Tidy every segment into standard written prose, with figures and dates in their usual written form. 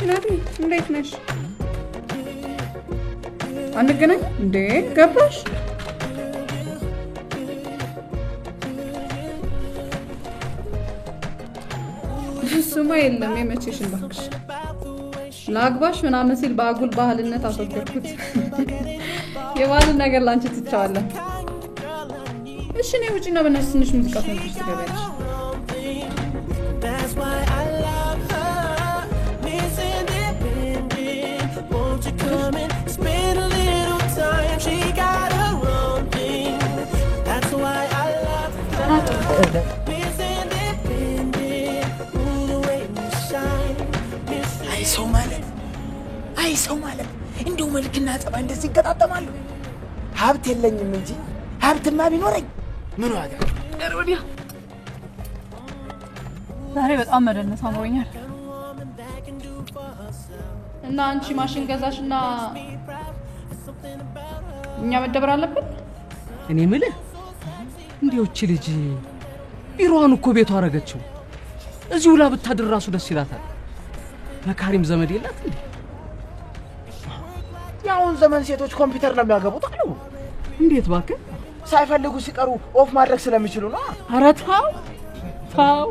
ናቲ እንዴት ነሽ አንገናኝ እንዴ ገባሽ ስማ የለም የመቼሽን ባክሽ ላግባሽ ምናምን ሲል ባጉል ባህልነት አስወገድኩት የባል ነገር ላንቺ ትቻለሁ እሺ ነው ውጪና በእናትሽ ትንሽ ሙዚቃ ሰምተሽ ትገባለሽ አይ ሰው ማለት እንደው መልክና ጸባ እንደዚህ ይገጣጠማሉ ሀብት የለኝም እንጂ ሀብትማ ቢኖረኝ ምን ዋጋ አረውዲያ ዛሬ በጣም መደነስ አምሮኛል እና አንቺ ማሽን ገዛሽና እኛ መደበር አለብን እኔ ምልህ እንዴውች ልጅ ቢሮዋን እኮ ቤቷ አረገችው እዚሁ ላ ብታድር ራሱ ደስ ይላታል መካሪም ዘመድ የላት እንዴ ያውን ዘመን ሴቶች ኮምፒውተር ነው የሚያገቡት አሉ እንዴት ባከ ሳይፈልጉ ሲቀሩ ኦፍ ማድረግ ስለሚችሉ ነው አራታው ታው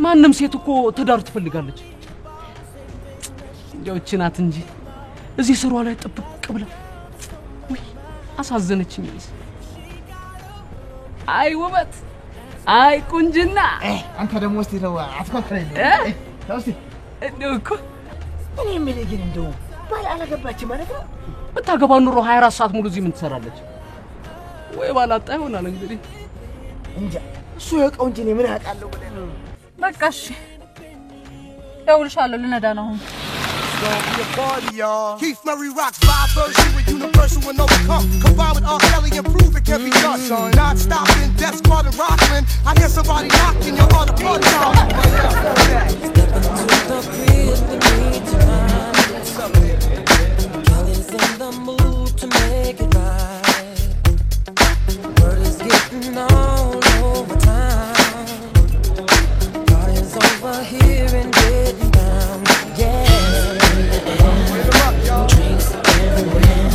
ማንንም ሴት እኮ ትዳር ትፈልጋለች እንዴውች ናት እንጂ እዚህ ስሯ ላይ ጥብቅ ብላ ወይ አሳዘነችኝ አይ ውበት አይ ቁንጅና አንተ ደግሞ እስቲ ነው አትከፍረኝ ታውስቲ እንደው እኮ እኔ ምን ይገኝ እንደው ባል አላገባች ማለት ነው በታገባ ኑሮ 24 ሰዓት ሙሉ እዚህ ምን ትሰራለች ወይ ባላጣ ይሆናል እንግዲህ እንጃ እሱ የቀው እንጂ እኔ ምን አውቃለሁ ብለህ ነው በቃ እሺ ደውልሻለሁ ልነዳ ነው Your body, y'all. Keith Murray rocks vibe version with universal and overcome. Combine with R. Kelly and prove it can be done. Not stopping, death squad and rockin'. I hear somebody knocking, you're on the party starting. Step into the crib to meet tonight. Kelly's in the mood to make it right. Word is getting all over town. Party's over here and getting down. Yeah. Drinks everywhere.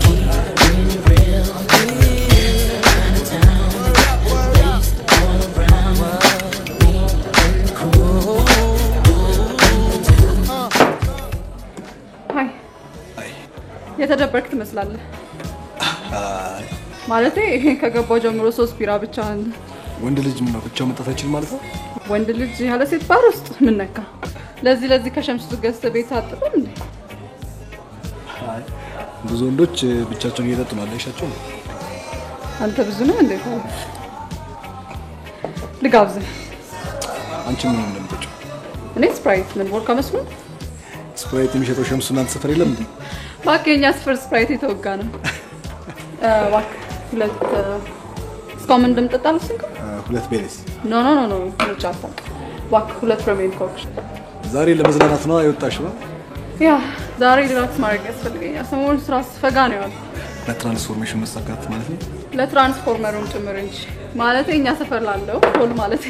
Keep it real. Out of town. Based all around. Me and the crew. ሃይ የተደበርክ ትመስላለህ ማለቴ ከገባው ጀምሮ 3 ቢራ ብቻን ወንድ ልጅ ምን ነው ብቻው መጣት አይችል ማለት ነው ወንድ ልጅ ያለ ሴት ባር ውስጥ ምን ነካ ለዚህ ከሸምሱ ገዝተ ቤት አጥተን እንዴ አይ ብዙ ወንዶች ብቻቸውን እየጠጡ ነው አይሻቸው አንተ ብዙ ነው እንዴ ልጋብዝ አንቺ ምን እንደምትጨው እኔ ስፕራይት ምን ወርካ መስሎ ስፕራይት የሚሸጠው ሸምሱና ሰፈር የለም እንዴ ባከኛ ስፈር ስፕራይት የተወጋ ነው ባክ ሁለት እስካሁን እንደምጠጣለሁ ስንት ሁለት ቤሪስ ኖ ጫታ ባክ ሁለት ፕሪሚየም ኮክ ዛሬ ለመዝናናት ነው አይወጣሽው ያ ዛሬ ሪላክስ ማድረግ ያስፈልገኛል ሰሞኑን ስራ ስፈጋ ነው ያለው ለትራንስፎርሜሽን መሳካት ማለት ነው ለትራንስፎርመሩን ጭምር እንጂ ማለት እኛ ሰፈር ላለው ሆል ማለት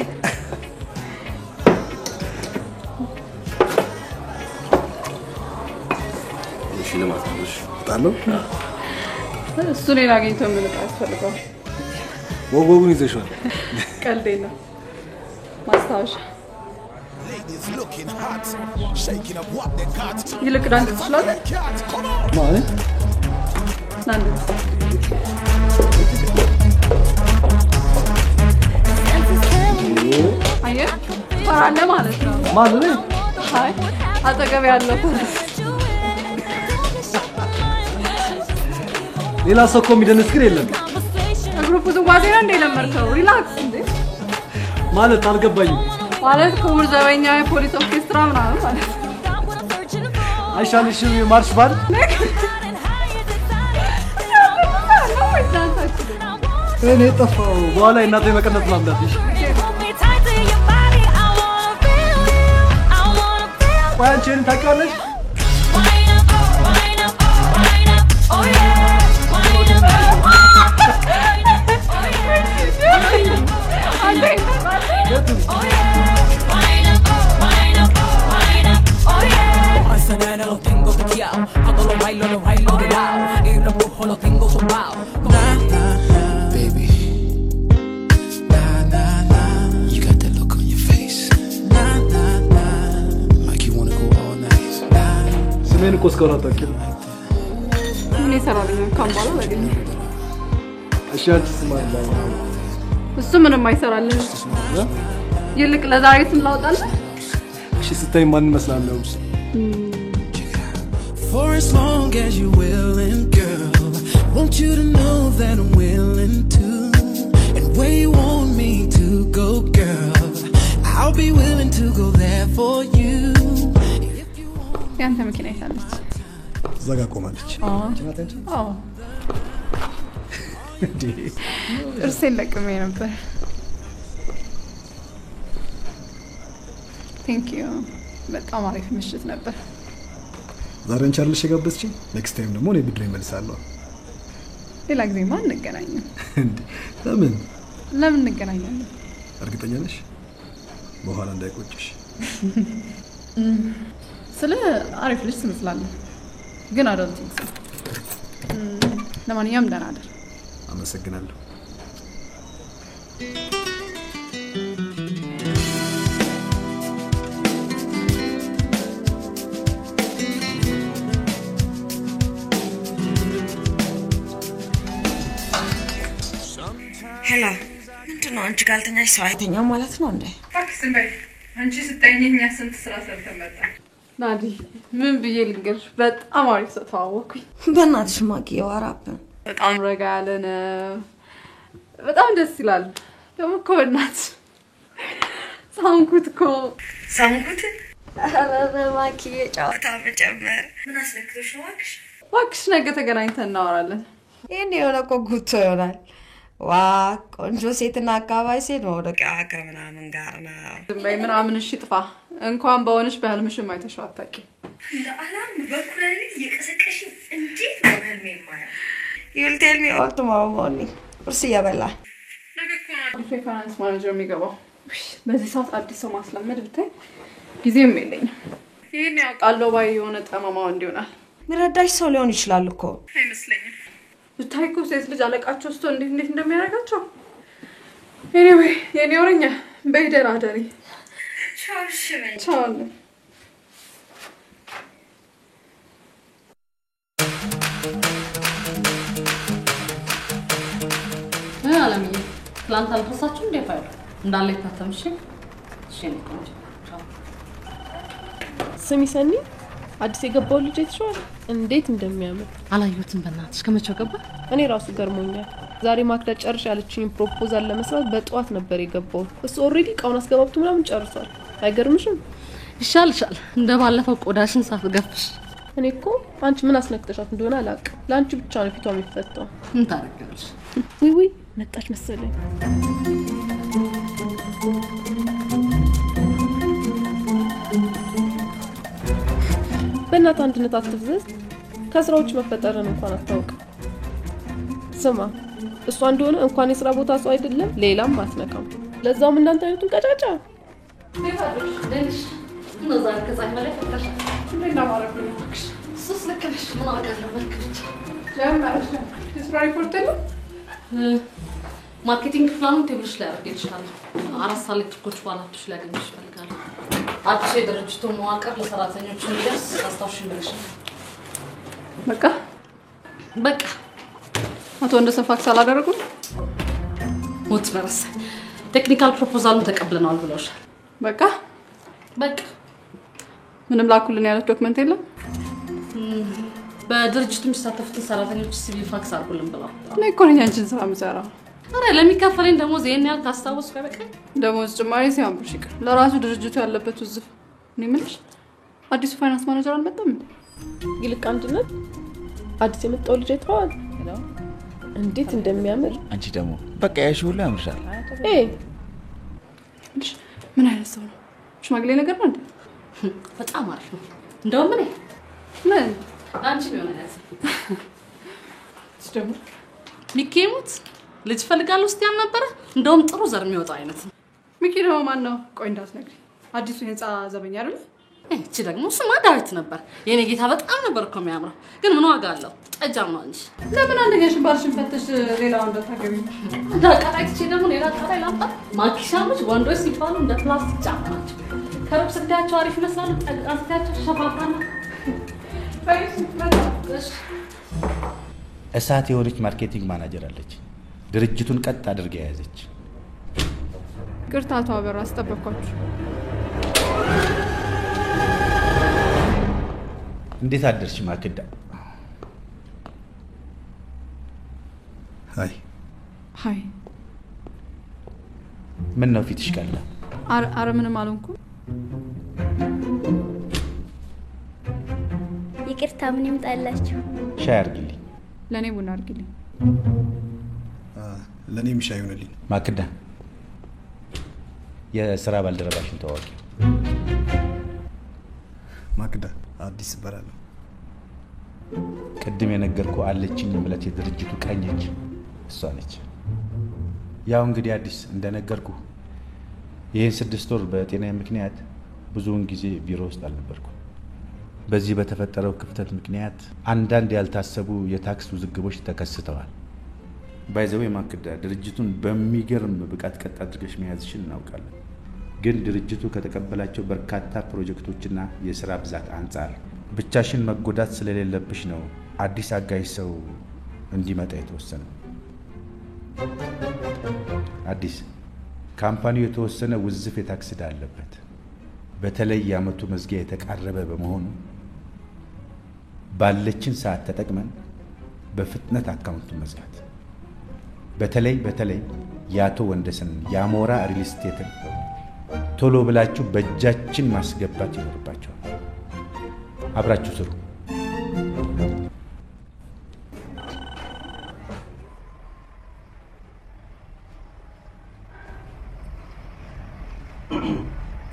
እሺ ለማታለሽ ታለው እሱ ሌላ አግኝቶ ምን ያስፈልገው ወጎጉን ይዘሽዋል ቀልዴ ነው ማስታወሻ Looking hot, shaking up what they got. ይልቅ ዳንስ ትችላለህ ማለት ናንዱ አየ ፈራለ ማለት ነው ማለት ነው አይ አጠገብ ያለው ሌላ ሰው እኮ የሚደንስ ግን የለም ግሩፕ ዝዋዜ ነው እንደ ለመርከው ሪላክስ እንዴ ማለት አልገባኝም ማለት ክቡር ዘበኛ የፖሊስ ኦርኬስትራ ምናምን ማለት አይሻልሽም የማርሽ ባል እኔ ጠፋው በኋላ እናቴ መቀነት ማምዳትሽ ዋንቺን ታውቂዋለሽ Oh yeah. pegado. Cuando lo bailo de lado. Y los brujos los tengo zumbados. Baby. You got that look on your face. Like you wanna go all night. ስሜን እኮ እስካሁን አታውቂም። ምን ይሰራልኝ ካምባላ ለግኝ እሺ አንቺስ ማን ነው? እሱ ምንም አይሰራልኝ ይልቅ ለዛሬ ስም ላውጣልህ እሺ ስታይ ማን መስላለሁ? For as long as you're willing, girl, want you to know that I'm willing to. And where you want me to go, girl, I'll be willing to go there for you. ያንተ መኪና ይታለች ዘጋ ቆማለች። አዎ እርሴን ለቅሜ ነበር። Thank you. በጣም አሪፍ ምሽት ነበር። ዛሬን ቻርልሽ የጋበዝችኝ ኔክስት ታይም ደግሞ እኔ ብድሬ መልሳለሁ። ሌላ ጊዜ ማን እንገናኛለን? ለምን እንገናኛለን? እርግጠኛ ነሽ? በኋላ እንዳይቆጭሽ። ስለ አሪፍ ልጅ ትመስላለህ ግን አይደለም። ለማንኛውም ደህና አይደል? አመሰግናለሁ። ሄላ ምንድነው አንቺ ጋልተኛሽ ሰው አይተኛው ማለት ነው እንዴ? ታክስ እንበይ አንቺ ስተኛኛ ስንት ስራ ሰርተን መጣ። ናዲ ምን ብዬ ልንገርሽ በጣም አሪፍ ሰው ተዋወቅኩኝ። በእናትሽ ማቂ ያወራብ በጣም ረጋ ያለ ነው። በጣም ደስ ይላል። ደግሞ እኮ በእናትሽ ሳምኩት አረ ማቂ ጫወታ መጨመር ምን አስለክቶሽ ነው እባክሽ ነገ ተገናኝተን እናወራለን። ይሄን የሆነ እኮ ጉቶ ይሆናል። ዋ ቆንጆ ሴትና አካባቢ ሴት መውደቂያ ከምናምን ጋር ነው። በይ ምናምን እሺ ጥፋ እንኳን በሆነሽ በህልምሽም አይተሽው አታውቂም። ለአላም በኩለል እየቀሰቀሽ እንዴት ነው ህልሜ የማየው? You'll tell me all tomorrow morning. ቁርስ እየበላ ነገ እኮ ነው ፋይናንስ ማኔጀር የሚገባው። በዚህ ሰዓት አዲስ ሰው ማስለመድ ብታይ ጊዜም የለኝም። ይሄን ያውቃለው ባይ የሆነ ጠማማው እንዲሆናል ምረዳሽ ሰው ሊሆን ይችላል እኮ አይመስለኝም። ብታይኮ ሴት ልጅ አለቃቸው ስቶ እንዴት እንደሚያደርጋቸው። anyway የኔ ወረኛ በይደር አደሪ ቻው አለምዬ ትላንት አልፈሳችሁ እንዴ ፋይል እንዳለ ይታተምሽ እሺ ነው ቆንጆ ቻው ስሚ ሰኒ አዲስ የገባው ልጅ እትሽዋል እንዴት እንደሚያምር አላየሁትም በእናትሽ ከመቼው ገባ እኔ ራሱ ገርሞኛል ዛሬ ማክዳ ጨርሽ ያለችኝ ፕሮፖዛል ለመስራት በጧት ነበር የገባው እሱ ኦሬዲ ቃውን አስገባብቱ ምናምን ጨርሷል አይገርምሽም ይሻልሻል እንደባለፈው ቆዳሽን ሳፍገፍሽ እኔ እኮ አንቺ ምን አስነክተሻት እንደሆነ አላቅ ላንቺ ብቻ ነው ፊቷ የሚፈታው ምን ታረጋለሽ ወይ መጣች መሰለኝ በእናት አንድነት አትፍዘዝ ከስራዎች መፈጠርን እንኳን አታውቅ ስማ እሷ እንደሆነ እንኳን የስራ ቦታ ሰው አይደለም ሌላም አትነካም ለዛውም እንዳንተ አይነቱን ቀጫጫ ለሽ ነው ዛሬ ከዛኝ ማለት ፈተሽ እንደና ማረፍ ነው ሱስ ለከሽ ምን አደረጋለሁ በልክሽ ጀመረሽ ስራ ሪፖርት ነው ማርኬቲንግ ፕላኑን ቴብልሽ ላይ አድርጌልሻለሁ አራት ሳሌክትኮች ባላችሁ ላይ አገኝሽ ፈልጋለሁ አዲስ የድርጅቱ መዋቅር ለሰራተኞች እንዲደርስ አስታውሽኝ ብለሽ በቃ አቶ እንደሰፋክስ አላደረጉም ሞት በረሰ ቴክኒካል ፕሮፖዛሉን ተቀብለናል ብለውሻል በቃ ምንም ላኩልን ያለው ዶክመንት የለም በድርጅቱ የሚሳተፉትን ሰራተኞች ሲቪል ፋክስ አርጉልን ብለው እኔ እኮ ነኝ አንቺን ስራ የምሰራው አረ ለሚከፈለኝ ደሞዝ ይሄን ያህል ካስታወስኩ በቃ ደሞዝ ጭማሪ ሲያምርሽ ይቅር ለራሱ ድርጅቱ ያለበት ውዝፍ እኔ ምንሽ አዲሱ ፋይናንስ ማኔጀር አልመጣም ይልቅ አንድነት አዲስ የመጣው ልጅ አይተዋል እንዴት እንደሚያምር አንቺ ደግሞ በቃ ያሽ ሁሉ ያምርሻል ምን አይነት ሰው ነው ሽማግሌ ነገር ነው እንዴ በጣም አሪፍ ነው እንደውም ምን አንቺ ነው ያዘ ደግሞ ሚኬሙት ልጅ ፈልጋለሁ እስቲ ያልነበረ እንደውም ጥሩ ዘር የሚወጣ አይነት ሚኪ ደግሞ ማን ነው ቆይ እንዳትነግሪ አዲሱ ህንጻ ዘበኛ አይደል እቺ ደግሞ ስማ ዳዊት ነበር የኔ ጌታ በጣም ነበር እኮ የሚያምረው ግን ምን ዋጋ አለው ጠጃም ነው እንጂ ለምን አንደኛሽን ባልሽን ፈተሽ ሌላው እንደታገቢ ዳቃታይቼ ደግሞ ሌላ ጣጣይ ላምጣ ማኪሻሞች ወንዶች ሲባሉ እንደ ፕላስቲክ ጫማ ናቸው ከሩቅ ስታያቸው አሪፍ ይመስላሉ ጠቃስታያቸው ሸፋፋና እሳት የሆነች ማርኬቲንግ ማናጀር አለች ድርጅቱን ቀጥ አድርጋ ያዘች ቅርታቷ አበራ አስጠበቅኳችሁ እንዴት አደርሽ ማክዳ ሃይ ምን ነው ፊትሽ ቀላ አረ ምንም አልሆንኩ ይቅርታ ምን ይምጣላችሁ ሻይ አርግልኝ ለኔ ቡና አርግልኝ ለኔም ሻይ ይሆንልኝ ማክዳ የሥራ ባልደረባሽን ተዋወቂ ማክዳ አዲስ ይባላል ቅድም የነገርኩ አለችኝ ማለት የድርጅቱ ቀኝ እጅ እሷ ነች ያው እንግዲህ አዲስ እንደነገርኩ ይሄን 6 ወር በጤናዬ ምክንያት ብዙውን ጊዜ ቢሮ ውስጥ አልነበርኩም በዚህ በተፈጠረው ክፍተት ምክንያት አንዳንድ ያልታሰቡ የታክስ ውዝግቦች ተከስተዋል ባይዘው የማክዳ ድርጅቱን በሚገርም ብቃት ቀጥ አድርገሽ መያዝሽን እናውቃለን ግን ድርጅቱ ከተቀበላቸው በርካታ ፕሮጀክቶችና የሥራ ብዛት አንፃር ብቻሽን መጎዳት ስለሌለብሽ ነው አዲስ አጋይ ሰው እንዲመጣ የተወሰነው አዲስ ካምፓኒው የተወሰነ ውዝፍ የታክስ ዕዳ አለበት በተለይ የዓመቱ መዝጊያ የተቃረበ በመሆኑ ባለችን ሰዓት ተጠቅመን በፍጥነት አካውንቱን መዝጋት በተለይ ያቶ ወንደሰን ያሞራ ሪል ስቴትን ቶሎ ብላችሁ በእጃችን ማስገባት ይኖርባችኋል አብራችሁ ስሩ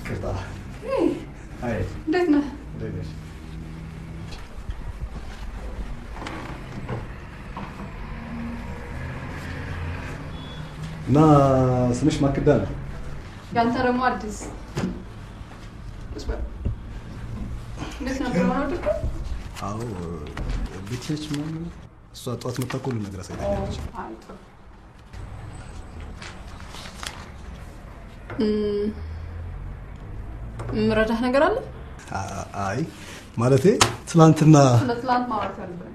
ቅርታ አይ እንዴት ነህ እና ስምሽ ማክዳ ነው ያንተ ደግሞ አዲስ እንዴት ነበር ማለት ነው አዎ ቤትሽ ምናምን እሷ ጧት መጣ ሁሉ ነገር አሳይታለች ምረዳህ ነገር አለ አይ ማለቴ ትላንትና ትላንት ማውራት አለብን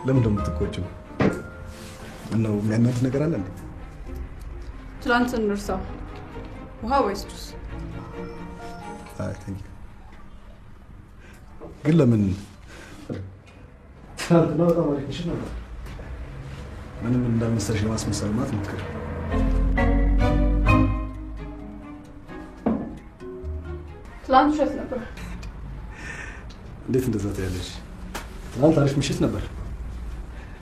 ለምን ደሞ ትቆጭው ነው የሚያናድ ነገር አለ እንዴ ትላንት እንርሳው ውሃ ወይስ ጁስ አይ ቲንክ ግን ለምን ትላንትና በጣም አሪፍ ነበር ምንም እንዳልመሰለሽ ለማስመሰል ማለት ነው ትላንት ሸት ነበር እንዴት እንደዛ ታያለሽ ትላንት አሪፍ ምሽት ነበር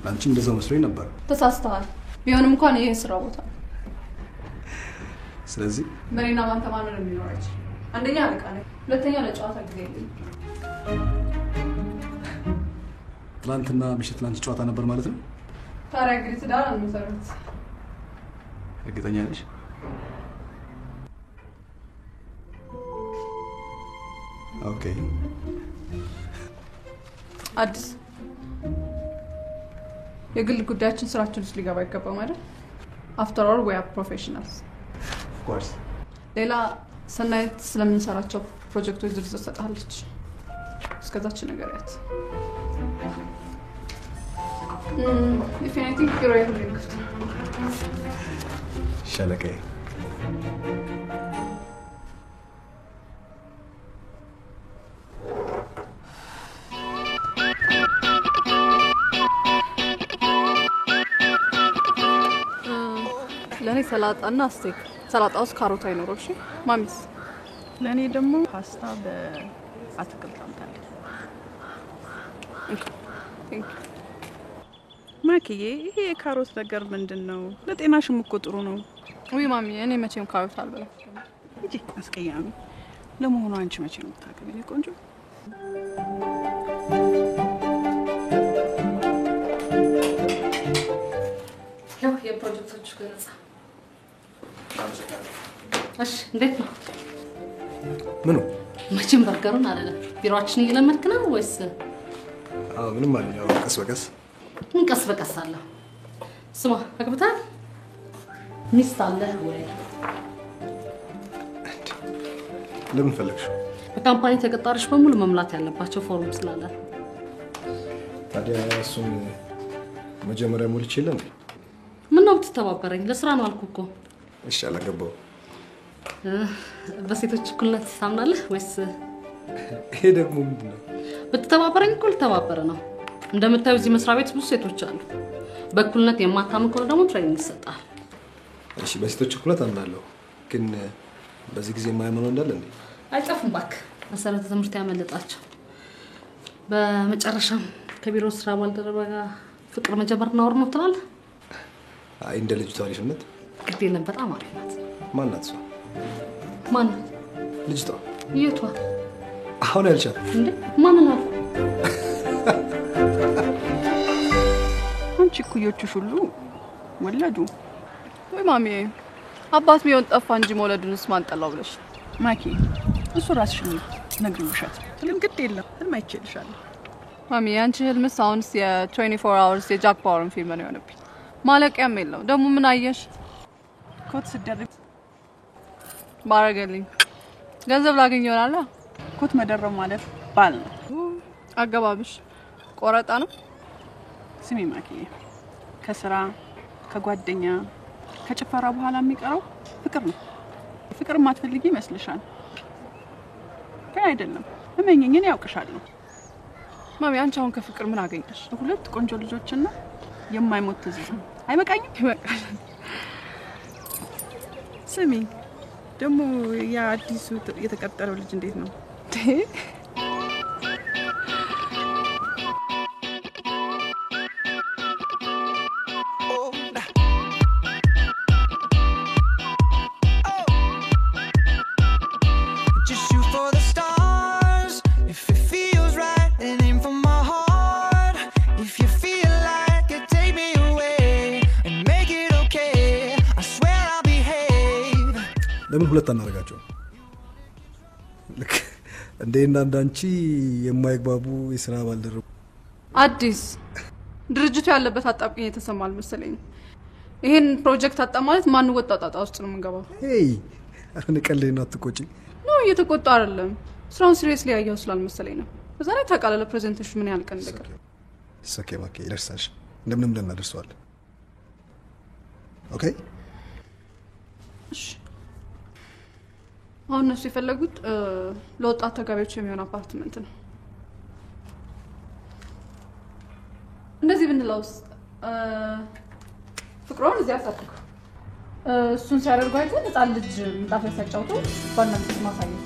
ላንቺም እንደዛው መስሎኝ ነበር ተሳስተሃል ቢሆንም እንኳን ይሄ ስራ ቦታ ስለዚህ መሪና ማንተ ማን ነው የሚኖረው አንደኛ አለቃ ነኝ ሁለተኛ ለጨዋታ ጊዜ የለኝም ትላንትና ምሽት ላንቺ ጨዋታ ነበር ማለት ነው ታዲያ እንግዲህ ትዳር አንመሰርት እርግጠኛ ነሽ ኦኬ አዲስ የግል ጉዳያችን ስራችን ውስጥ ሊገባ ይገባል ማለት አፍተር ኦል ዊ አር ፕሮፌሽናልስ ኦፍ ኮርስ ሌላ ሰናይት ስለምንሰራቸው ፕሮጀክቶች ዝርዝር ሰጣለች እስከዛች ነገር ያት if anything you're able to ሸለቀዬ ለኔ ሰላጣና ስቴክ ሰላጣ ውስጥ ካሮት አይኖረው እሺ ማሚስ ለኔ ደግሞ ፓስታ በአትክልት አምጣልኝ ቴንክ ማኪዬ ይሄ የካሮት ነገር ምንድነው ለጤናሽም እኮ ጥሩ ነው ወይ ማሚ እኔ መቼም ካሮት አልበላም እንጂ አስቀያሚ ለመሆኑ አንቺ መቼ ነው የምታገቢኝ ቆንጆ ያው የፕሮጀክቶቹ ገለጻ እሺ እንዴት ነው ምኑ? መቼም በርገሩን አይደለም ቢሮአችን እየለመድክ ነው ወይስ? አዎ ምንም ማለት ነው ቀስ በቀስ ቀስ በቀስ አለ። ስማ አግብተሃል? ሚስት አለህ ወይ? ለምን ፈለግሽ? በካምፓኒ ተቀጣሪዎች በሙሉ መምላት ያለባቸው ፎርም ስላለ። ታዲያ እሱን መጀመሪያ ሞልቼ የለም? ምን ነው ብትተባበረኝ? ለስራ ነው አልኩህ እኮ። እሺ አላገባው። በሴቶች እኩልነት ታምናለህ ወይስ? ይሄ ደግሞ ምንድነው? ብትተባበረኝ እኮ ልተባበረ ነው። እንደምታዩ እዚህ መስሪያ ቤት ብዙ ሴቶች አሉ። በእኩልነት የማታምን ከሆነ ደግሞ ትሬኒንግ ይሰጣል። እሺ በሴቶች እኩልነት አምናለሁ፣ ግን በዚህ ጊዜ የማያምነው እንዳለ እንዴ? አይጠፉም እባክህ። መሰረተ ትምህርት ያመለጣቸው። በመጨረሻም ከቢሮ ስራ ባልደረባ ጋር ፍቅር መጀመር ነው ነው ትላለህ? አይ እንደ ልጅቷ አሪፍነት ግድ የለም በጣም አሪፍ ናት። ማን ናት እሷ? ማን ናት ልጅቷ? የቷ? አሁን ያልቻት እንዴ ማን ናት? አንቺ ኩዮቹሽ ሁሉ ወለዱ ወይ ማሚ? አባት ቢሆን ጠፋ እንጂ መውለዱንስ ማን ጠላው ብለሽ? ማኪ እሱ ራስሽ ነው ነግሪው ውሸት። ትልም ግድ የለም ህልም አይችልሻል። ማሚ አንቺ ህልምስ አሁንስ የ24 hours የጃክ ባወርን ፊልም ነው የሆነብኝ። ማለቂያም የለው። ደግሞ ምን አየሽ? ኮት ስደርብ ባረገልኝ ገንዘብ ላገኝ ይሆናል። ኮት መደረብ ማለት ባል ነው። አገባብሽ ቆረጣ ነው። ስሚ ማኪ፣ ከስራ ከጓደኛ ከጭፈራ በኋላ የሚቀረው ፍቅር ነው። ፍቅር ማትፈልጊ ይመስልሻል? ግን አይደለም። እመኚኝ ያውቅሻለሁ። ማሚ አንቺ አሁን ከፍቅር ምን አገኘሽ? ሁለት ቆንጆ ልጆችና የማይሞት ትዝታ አይበቃኝም? ይበቃል። ስሚ ደግሞ ያ አዲሱ የተቀጠረው ልጅ እንዴት ነው? ለምን ሁለት አናረጋቸው? ልክ እንደና እንዳንቺ የማይግባቡ የሥራ ባልደረቡ አዲስ ድርጅቱ ያለበት አጣብቂኝ የተሰማል መሰለኝ። ይሄን ፕሮጀክት አጣ ማለት ማን ወጣው ጣጣ ውስጥ ነው የምንገባው? ሄይ አሁን ቀለና አትቆጪ ነው። እየተቆጣ አይደለም፣ ስራውን ሲሪየስሊ ያያው ስላልመሰለኝ ነው። በዛ ላይ ታውቃለህ ፕሬዘንቴሽን ምን ያህል ቀን እንደቀረ። ኦኬ ማኪ ይደርሳሽ፣ እንደምንም ብለን እናደርሰዋለን። ኦኬ እሺ። አሁን እነሱ የፈለጉት ለወጣት ተጋቢዎች የሚሆን አፓርትመንት ነው። እንደዚህ ብንለውስ ፍቅሯን እዚያ አሳድጉ። እሱን ሲያደርጉ አይተን ህፃን ልጅ ምጣፍ ላይ ሲያጫውቱ ባና ሚስት ማሳየት።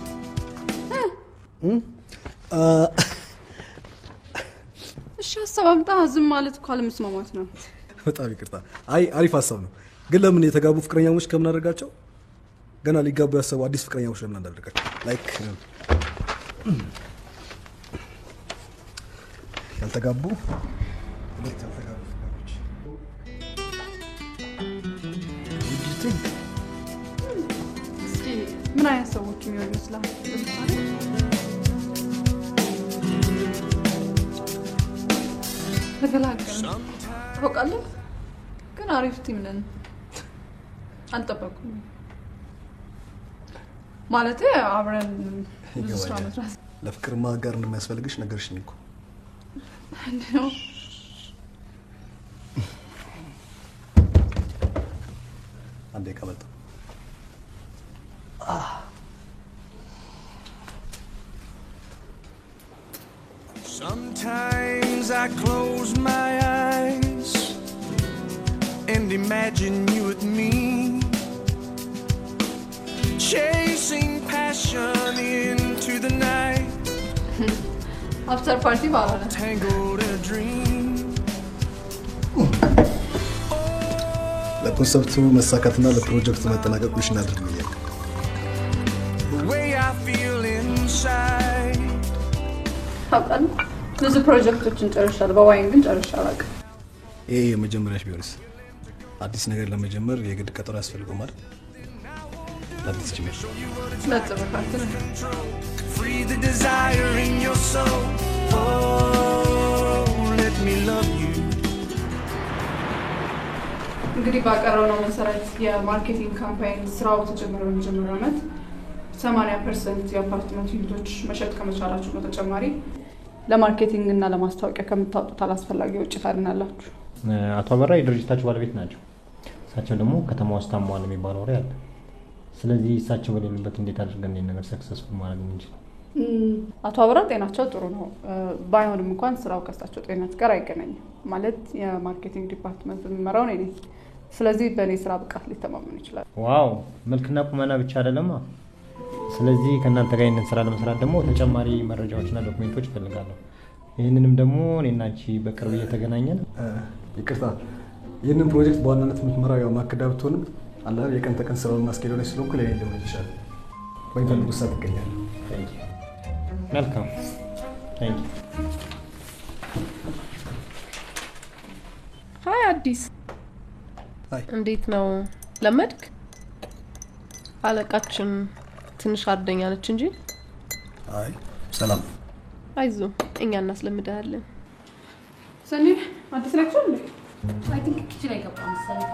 እሺ ሀሳብ አምጣ። ዝም ማለት እኮ አለመስማማት ነው። በጣም ይቅርታ። አይ አሪፍ ሀሳብ ነው፣ ግን ለምን የተጋቡ ፍቅረኛሞች ከምን አደረጋቸው? ገና ሊጋቡ ያሰቡ አዲስ ፍቅረኛሞች ለምን አደረጋቸው? ላይክ ያልተጋቡ ሁለት ያልተጋቡ ፍቅረኞች እስኪ ምን አይነት ሰዎች የሚሆኑ ይመስላል? ለምሳሌ ተገላገልን ታውቃለህ፣ ግን አሪፍ ቲም ነን። አልጠበኩም ማለት አብረን ብዙ ስራ መስራት። ለፍቅር ማጋር እንደሚያስፈልግሽ ነገርሽኝ እኮ ነው። አንዴ ቀበጥ Sometimes I close my eyes and imagine you with me, chasing passion into the night. After party ባላለ tangled in a dream. ለኮንሰፕቱ መሳካትና ለፕሮጀክቱ መጠናቀቅ ውሽ እናድርግልኝ። The way I feel inside. ታውቃለህ ብዙ ፕሮጀክቶችን ጨርሻለሁ፣ በዋይን ግን ጨርሻ አላውቅም። ይሄ የመጀመሪያሽ ቢሆንስ? አዲስ ነገር ለመጀመር የግድ ቀጠሮ ያስፈልገው ማለት? ለአዲስ ጅምር ስለጽፈፋትን Free the desire in your soul. Oh, let me love you. እንግዲህ ባቀረብነው መሰረት የማርኬቲንግ ካምፓይን ስራው ተጀመረ በመጀመሪያው ዓመት 80% የአፓርትመንት ዩኒቶች መሸጥ ከመቻላችሁ በተጨማሪ ለማርኬቲንግ እና ለማስታወቂያ ከምታወጡት አላስፈላጊ ወጪ ታድናላችሁ። አቶ አበራ የድርጅታችሁ ባለቤት ናቸው። እሳቸው ደግሞ ከተማ ውስጥ ታሟል የሚባለው ወሬ አለ። ስለዚህ እሳቸው በሌሉበት እንዴት አድርገን ይሄን ነገር ሰክሰስፉል ማድረግ እንችላለን? አቶ አበራ ጤናቸው ጥሩ ነው። ባይሆንም እንኳን ስራው ከእሳቸው ጤንነት ጋር አይገናኝም። ማለት የማርኬቲንግ ዲፓርትመንት የሚመራው እኔ ነኝ። ስለዚህ በእኔ ስራ ብቃት ሊተማመኑ ይችላል። ዋው መልክና ቁመና ብቻ አይደለማ። ስለዚህ ከእናንተ ጋር ይህንን ስራ ለመስራት ደግሞ ተጨማሪ መረጃዎችና ዶክሜንቶች እፈልጋለሁ። ይህንንም ደግሞ እኔና አንቺ በቅርብ እየተገናኘን ይቅርታ፣ ይህንን ፕሮጀክት በዋናነት የምትመራው ያው ማክዳ ብትሆንም አለ የቀን ተቀን ስራውን ማስኬድ ሆነ ስለሆንኩ ለኔ ሊሆን ይችላል። በሚፈልጉት ሰዓት ትገኛለህ። መልካም ታንክ ሀይ አዲስ ሀይ እንዴት ነው ለመድክ? አለቃችን ትንሽ አርደኛ ነች እንጂ አይ ሰላም አይዞ እኛ እናስለምዳለን። ሰኒ አዲስ ሌክቸር እንዴ? አይ ቲንክ ኪችን አይገባም መሰለኝ።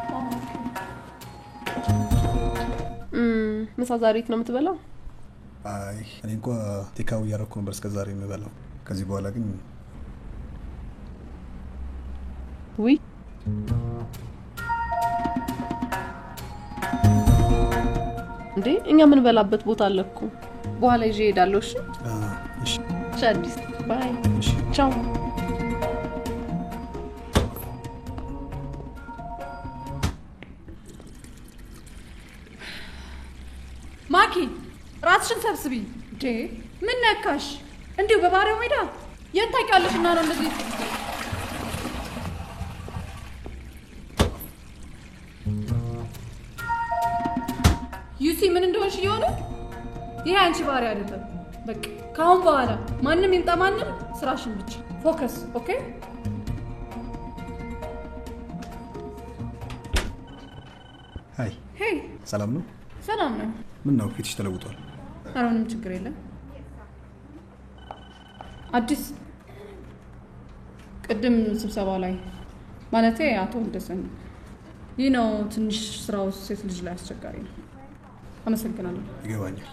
ምሳ ዛሬ ነው የምትበላው? አይ እኔ እንኳን ቴካው እያደረኩ ነበር እስከ ዛሬ የምበላው። ከዚህ በኋላ ግን ውይ እንዴ እኛ ምን በላበት ቦታ አለ እኮ። በኋላ ይዤ እሄዳለሁ። እሺ እሺ ቻዲስ ባይ ቻው። ማኪ ራስሽን ሰብስቢ። እንዴ ምን ነካሽ? እንዲሁ በባሪያው ሜዳ የት ታውቂያለሽና ነው እንደዚህ? ዩሲ ምን እንደሆንሽ እየሆነ ይሄ አንቺ ባሪያ አይደለም። በቃ ካሁን በኋላ ማንም ይምጣ ማንም ስራሽን ብቻ ፎከስ። ኦኬ ሃይ ሄይ ሰላም ነው? ሰላም ነው። ምን ነው ፊትሽ ተለውጧል? ኧረ ምንም ችግር የለም። አዲስ ቅድም ስብሰባው ላይ ማለቴ አቶ ወንደሰን ይህ ነው ትንሽ ስራው ሴት ልጅ ላይ አስቸጋሪ ነው። አመሰግናለሁ። ይገባኛል።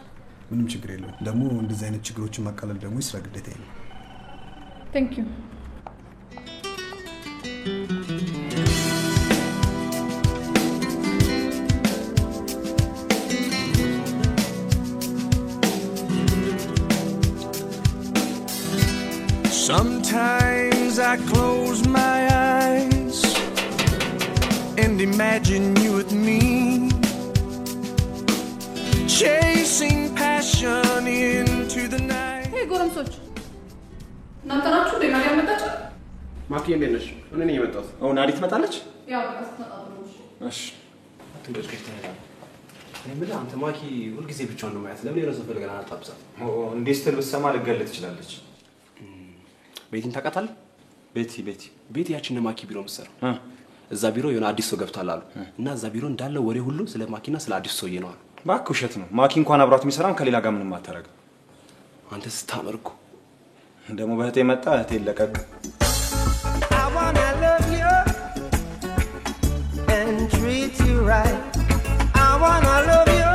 ምንም ችግር የለውም። ደግሞ እንደዚህ አይነት ችግሮችን ማቃለል ደግሞ የስራ ግዴታዬ ነው። ቴንክ ዩ። Sometimes I close my eyes and imagine you with me, chasing passion into the night. Hey ጎረምሶች እናንተ ናችሁ እንዴ? ናዲያ መጣች? ማኪ እንዴት ነሽ? እኔ ነኝ የመጣሁት። አሁን ናዲ ትመጣለች? ያው አስተጣጣለች። እሺ አትንገጭ ከስተህ ምን አንተ ማኪ ሁልጊዜ ብቻውን ነው ማለት ለምን የራሱ ፈልገና አጣብሳ እንዴ ስትል ብትሰማ ልገለጥ ትችላለች። ቤቲን ታውቃታለህ? ቤቲ ያችን ማኪ ቢሮ የምትሰራው እዛ ቢሮ የሆነ አዲስ ሰው ገብቷል አሉ እና እዛ ቢሮ እንዳለ ወሬ ሁሉ ስለ ማኪና ስለ አዲስ ሰውዬ ነው አሉ። እባክህ ውሸት ነው። ማኪ እንኳን አብራት የሚሰራን ከሌላ ጋር ምንም አታረግም። አንተ ስታምር እኮ ደግሞ በህቴ መጣ እህቴ ለቀቅ I wanna love you and treat you right. I wanna love you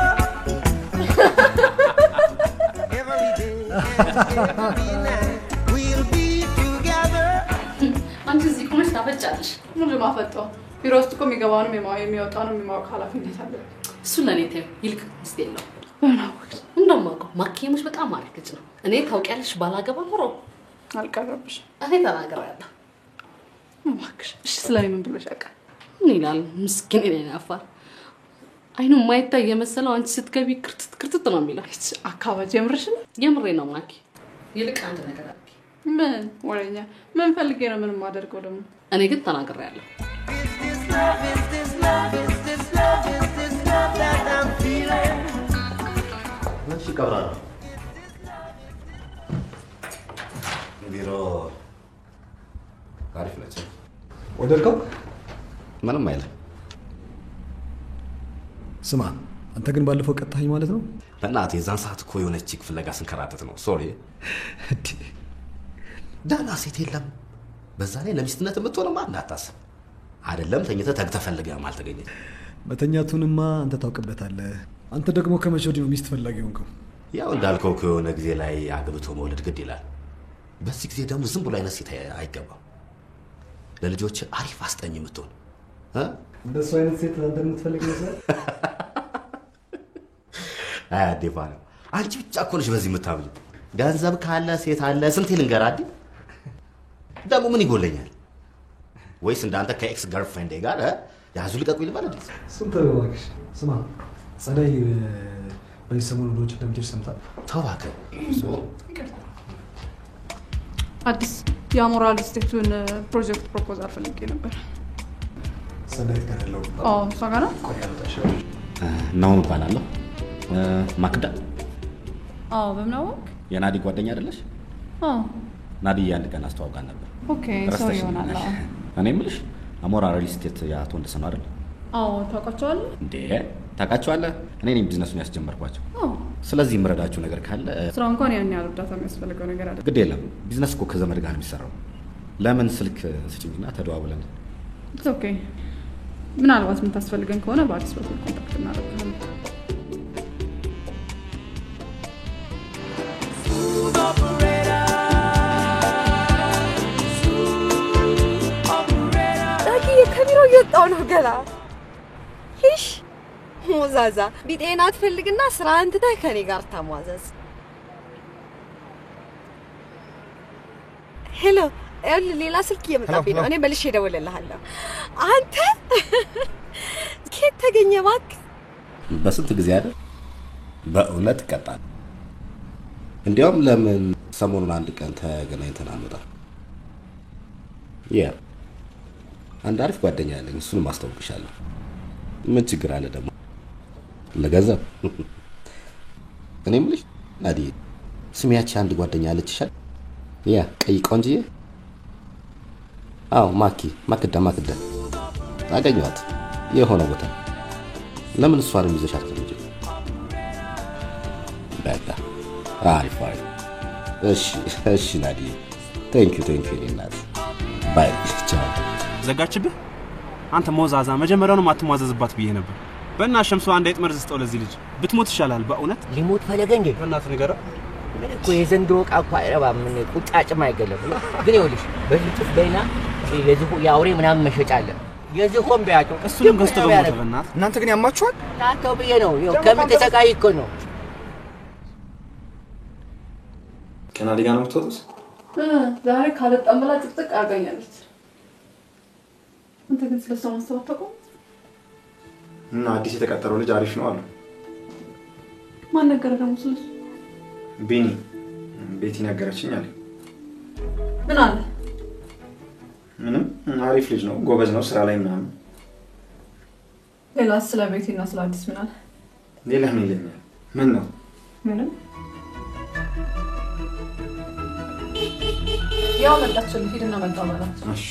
every day and every night. We'll be together. አንቺ እዚህ ቆመሽ ታፈጫለሽ። ምን ለማፈጠው? ቢሮ ውስጥ እኮ የሚገባውንም የሚወጣውንም የማወቅ ኃላፊነት አለ። እሱ ለኔ ተይው። ይልቅ ሚስት የለውም። እንደማውቀው ማኪየሞች በጣም አሪፍ ልጅ ነው። እኔ ታውቂያለሽ ባላገባ ኖሮ አልቀረብሽ። እኔ ተናግሬያለሁ። እባክሽ እሺ ስለኔ ምን ብለሽ ያውቃል? ምን ይላል ምስኪን እኔን አፋር አይኑ ማይታይ የመሰለው አንቺ ስትገቢ ክርትት ነው የሚለው። አካባቢ የምርሽ ነው? የምሬ ነው ማኪ። ይልቅ አንድ ነገር አለ። ምን ወሬኛ? ምን ፈልጌ ነው ምንም ማደርገው ደግሞ? እኔ ግን ተናግሬያለሁ። Is this love that I'm feeling? እሺ ቀብራ ቢሮ አሪፍ ነች። ወደድከው? ምንም አይልም። ስማ አንተ ግን ባለፈው ቀጣኸኝ ማለት ነው? በእናትህ የዛን ሰዓት እኮ የሆነች ቺክ ፍለጋ ስንከራተት ነው። ሶሪ ዳና ሴት የለም። በዛ ላይ ለሚስትነት የምትሆንማ እንዳታስብ። አይደለም ተኝተህ ተግተህ ፈልገህም አልተገኘች። መተኛቱንማ አንተ ታውቅበታለህ። አንተ ደግሞ ከመቼ ወዲህ ነው ሚስት ፈላጊ ሆንከው? ያው እንዳልከው ከሆነ ጊዜ ላይ አግብቶ መውለድ ግድ ይላል። በዚህ ጊዜ ደግሞ ዝም ብሎ አይነት ሴት አይገባም። ለልጆች አሪፍ አስጠኝ የምትሆን እንደሱ አይነት ሴት አንተ የምትፈልግ ይመስላል? አዴባ ነው። አንቺ ብቻ እኮ ነሽ በዚህ የምታምኝ። ገንዘብ ካለ ሴት አለ ስንት ልንገራዲ። ደግሞ ምን ይጎለኛል? ወይስ እንዳንተ ከኤክስ ገርልፍሬንድ ጋር ያዙ ልቀቁ ይልባል እንዴ? ስንት ነው እባክሽ? ስማ ጸዳይ በዚህ ሰሞኑን ወደ ውጭ እንደምትሄድ ሰምታል። ተው እባክህ። አዲስ የሞራል ስቴቱን ፕሮጀክት ፕሮፖዛል ፈልጌ ነበር። ሰናይት ጋር ያለው እሷ ጋር ነው? ነው እባላለሁ። ማክዳ በምን አወቅ? የናዲ ጓደኛ አይደለሽ? ናዲ አንድ ቀን አስተዋውቃን ነበር። ኦኬ ሶሪ ይሆናል። እኔ የምልሽ አሞራ ሪል ስቴት የአቶ ወንደሰን አይደል? ታውቃቸዋለህ እንዴ? ታውቃቸዋለህ? እኔ ነኝ ቢዝነሱን ያስጀመርኳቸው። ስለዚህ የምረዳችሁ ነገር ካለ ስራ እንኳን ያን ያህል እርዳታ የሚያስፈልገው ነገር አይደለም። ግድ የለም። ቢዝነስ እኮ ከዘመድ ጋር ነው የሚሰራው። ለምን ስልክ ስጭኝና ተደዋውለን። ኦኬ ምናልባት የምታስፈልገን ከሆነ በአዲስ በኩል ኮንታክት እናደርጋለን። ከቢሮ እየወጣሁ ነው ገና። ሂሽ ሞዛዛ ቢጤና ትፈልግና ስራ እንትተህ ከኔ ጋር ታሟዘዝ። ሄሎ ሌላ ስልክ እየመጣብኝ ነው። እኔ መልሼ እደውልልሃለሁ። አንተ ከየት ተገኘ እባክህ? በስንት ጊዜ አይደል? በእውነት ቀጣል። እንዲያውም ለምን ሰሞኑን አንድ ቀን ተገናኝተን አንወጣም? አንድ አሪፍ ጓደኛ አለኝ። እሱን ማስተዋወቅሻለሁ። ምን ችግር አለ ደግሞ? ለገንዘብ እኔ የምልሽ ናዲ፣ ስሚያች አንድ ጓደኛ አለችሻል? ቀይ ቆንጅዬ? ማክዳ አገኘኋት የሆነ ቦታ። ለምን እሷንም ይዘሽ አትቀምጪም? በቃ አሪፍ። እሺ ናዲ፣ ቴንክ ዩ እናት። ባይ ቻው። ዘጋችብህ? አንተ ሞዛዛ፣ መጀመሪያውንም አትሟዘዝባት ብዬ ነበር። በእና ሸምሱ አንድ አይጥ መርዝ ስጠው ለዚህ ልጅ። ብትሞት ይሻላል በእውነት። ሊሞት ፈለገ እንዴ? በእናትህ ንገረው። ምን እኮ የዘንድሮ ዕቃ እኮ አይረባም። ምን ቁጫጭም አይገለም። ግን ይኸውልሽ በልጥፍ በይና የአውሬ ምናምን መሸጫ አለ። የዝሆን ቢያቸው እሱንም ገዝቶ በሞት በእናትህ። እናንተ ግን ያማችኋል። ናንተው ብዬ ነው። ከምን ተሰቃይ እኮ ነው። ከናዲ ጋር ነው የምትወጡት? ዛሬ ካልጠመላ ጥቅጥቅ አርጋኛለች። አንተ ግን ስለሷ ማስተዋወቅ አታውቅም? እና አዲስ የተቀጠረው ልጅ አሪፍ ነው አሉ። ማን ነገረህ ደግሞ ስለሱ? ቤኒ ቤቲ ነገረችኝ አለ። ምን አለ? ምንም አሪፍ ልጅ ነው፣ ጎበዝ ነው ስራ ላይ ምናምን። ሌላ ስለ ቤቲና ስለ አዲስ ምን አለ? ሌላ ምን ይለኛል? ምን ነው? ምንም። ያው መጣችልኝ። ሂድና መጣ ማለት። እሺ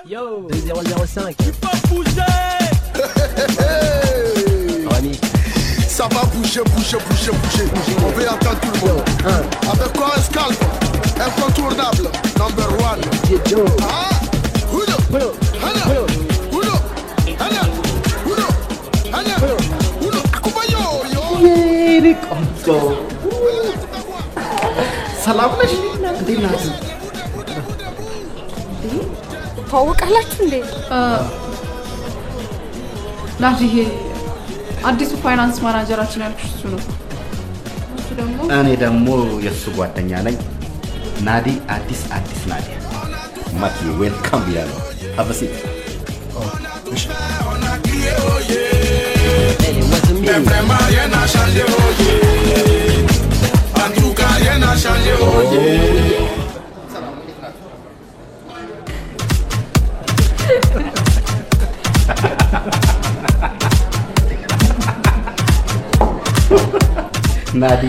Yo, c'est 005. Tu peux bouger. Ça va bouger. On veut entendre tout le monde. Avec quoi un scalp incontournable. Number 1. ሰላም ነሽ? እንዴት ናችሁ? ታውቃላችሁ እንዴ? ናዲ ይሄ አዲሱ ፋይናንስ ማናጀራችን ያልኩሽ እሱ ነው። እሱ ደግሞ እኔ ደግሞ የሱ ጓደኛ ነኝ። ናዲ አዲስ ናዲ ማኪ ዌልካም ብያለሁ። አበሲ ናዲ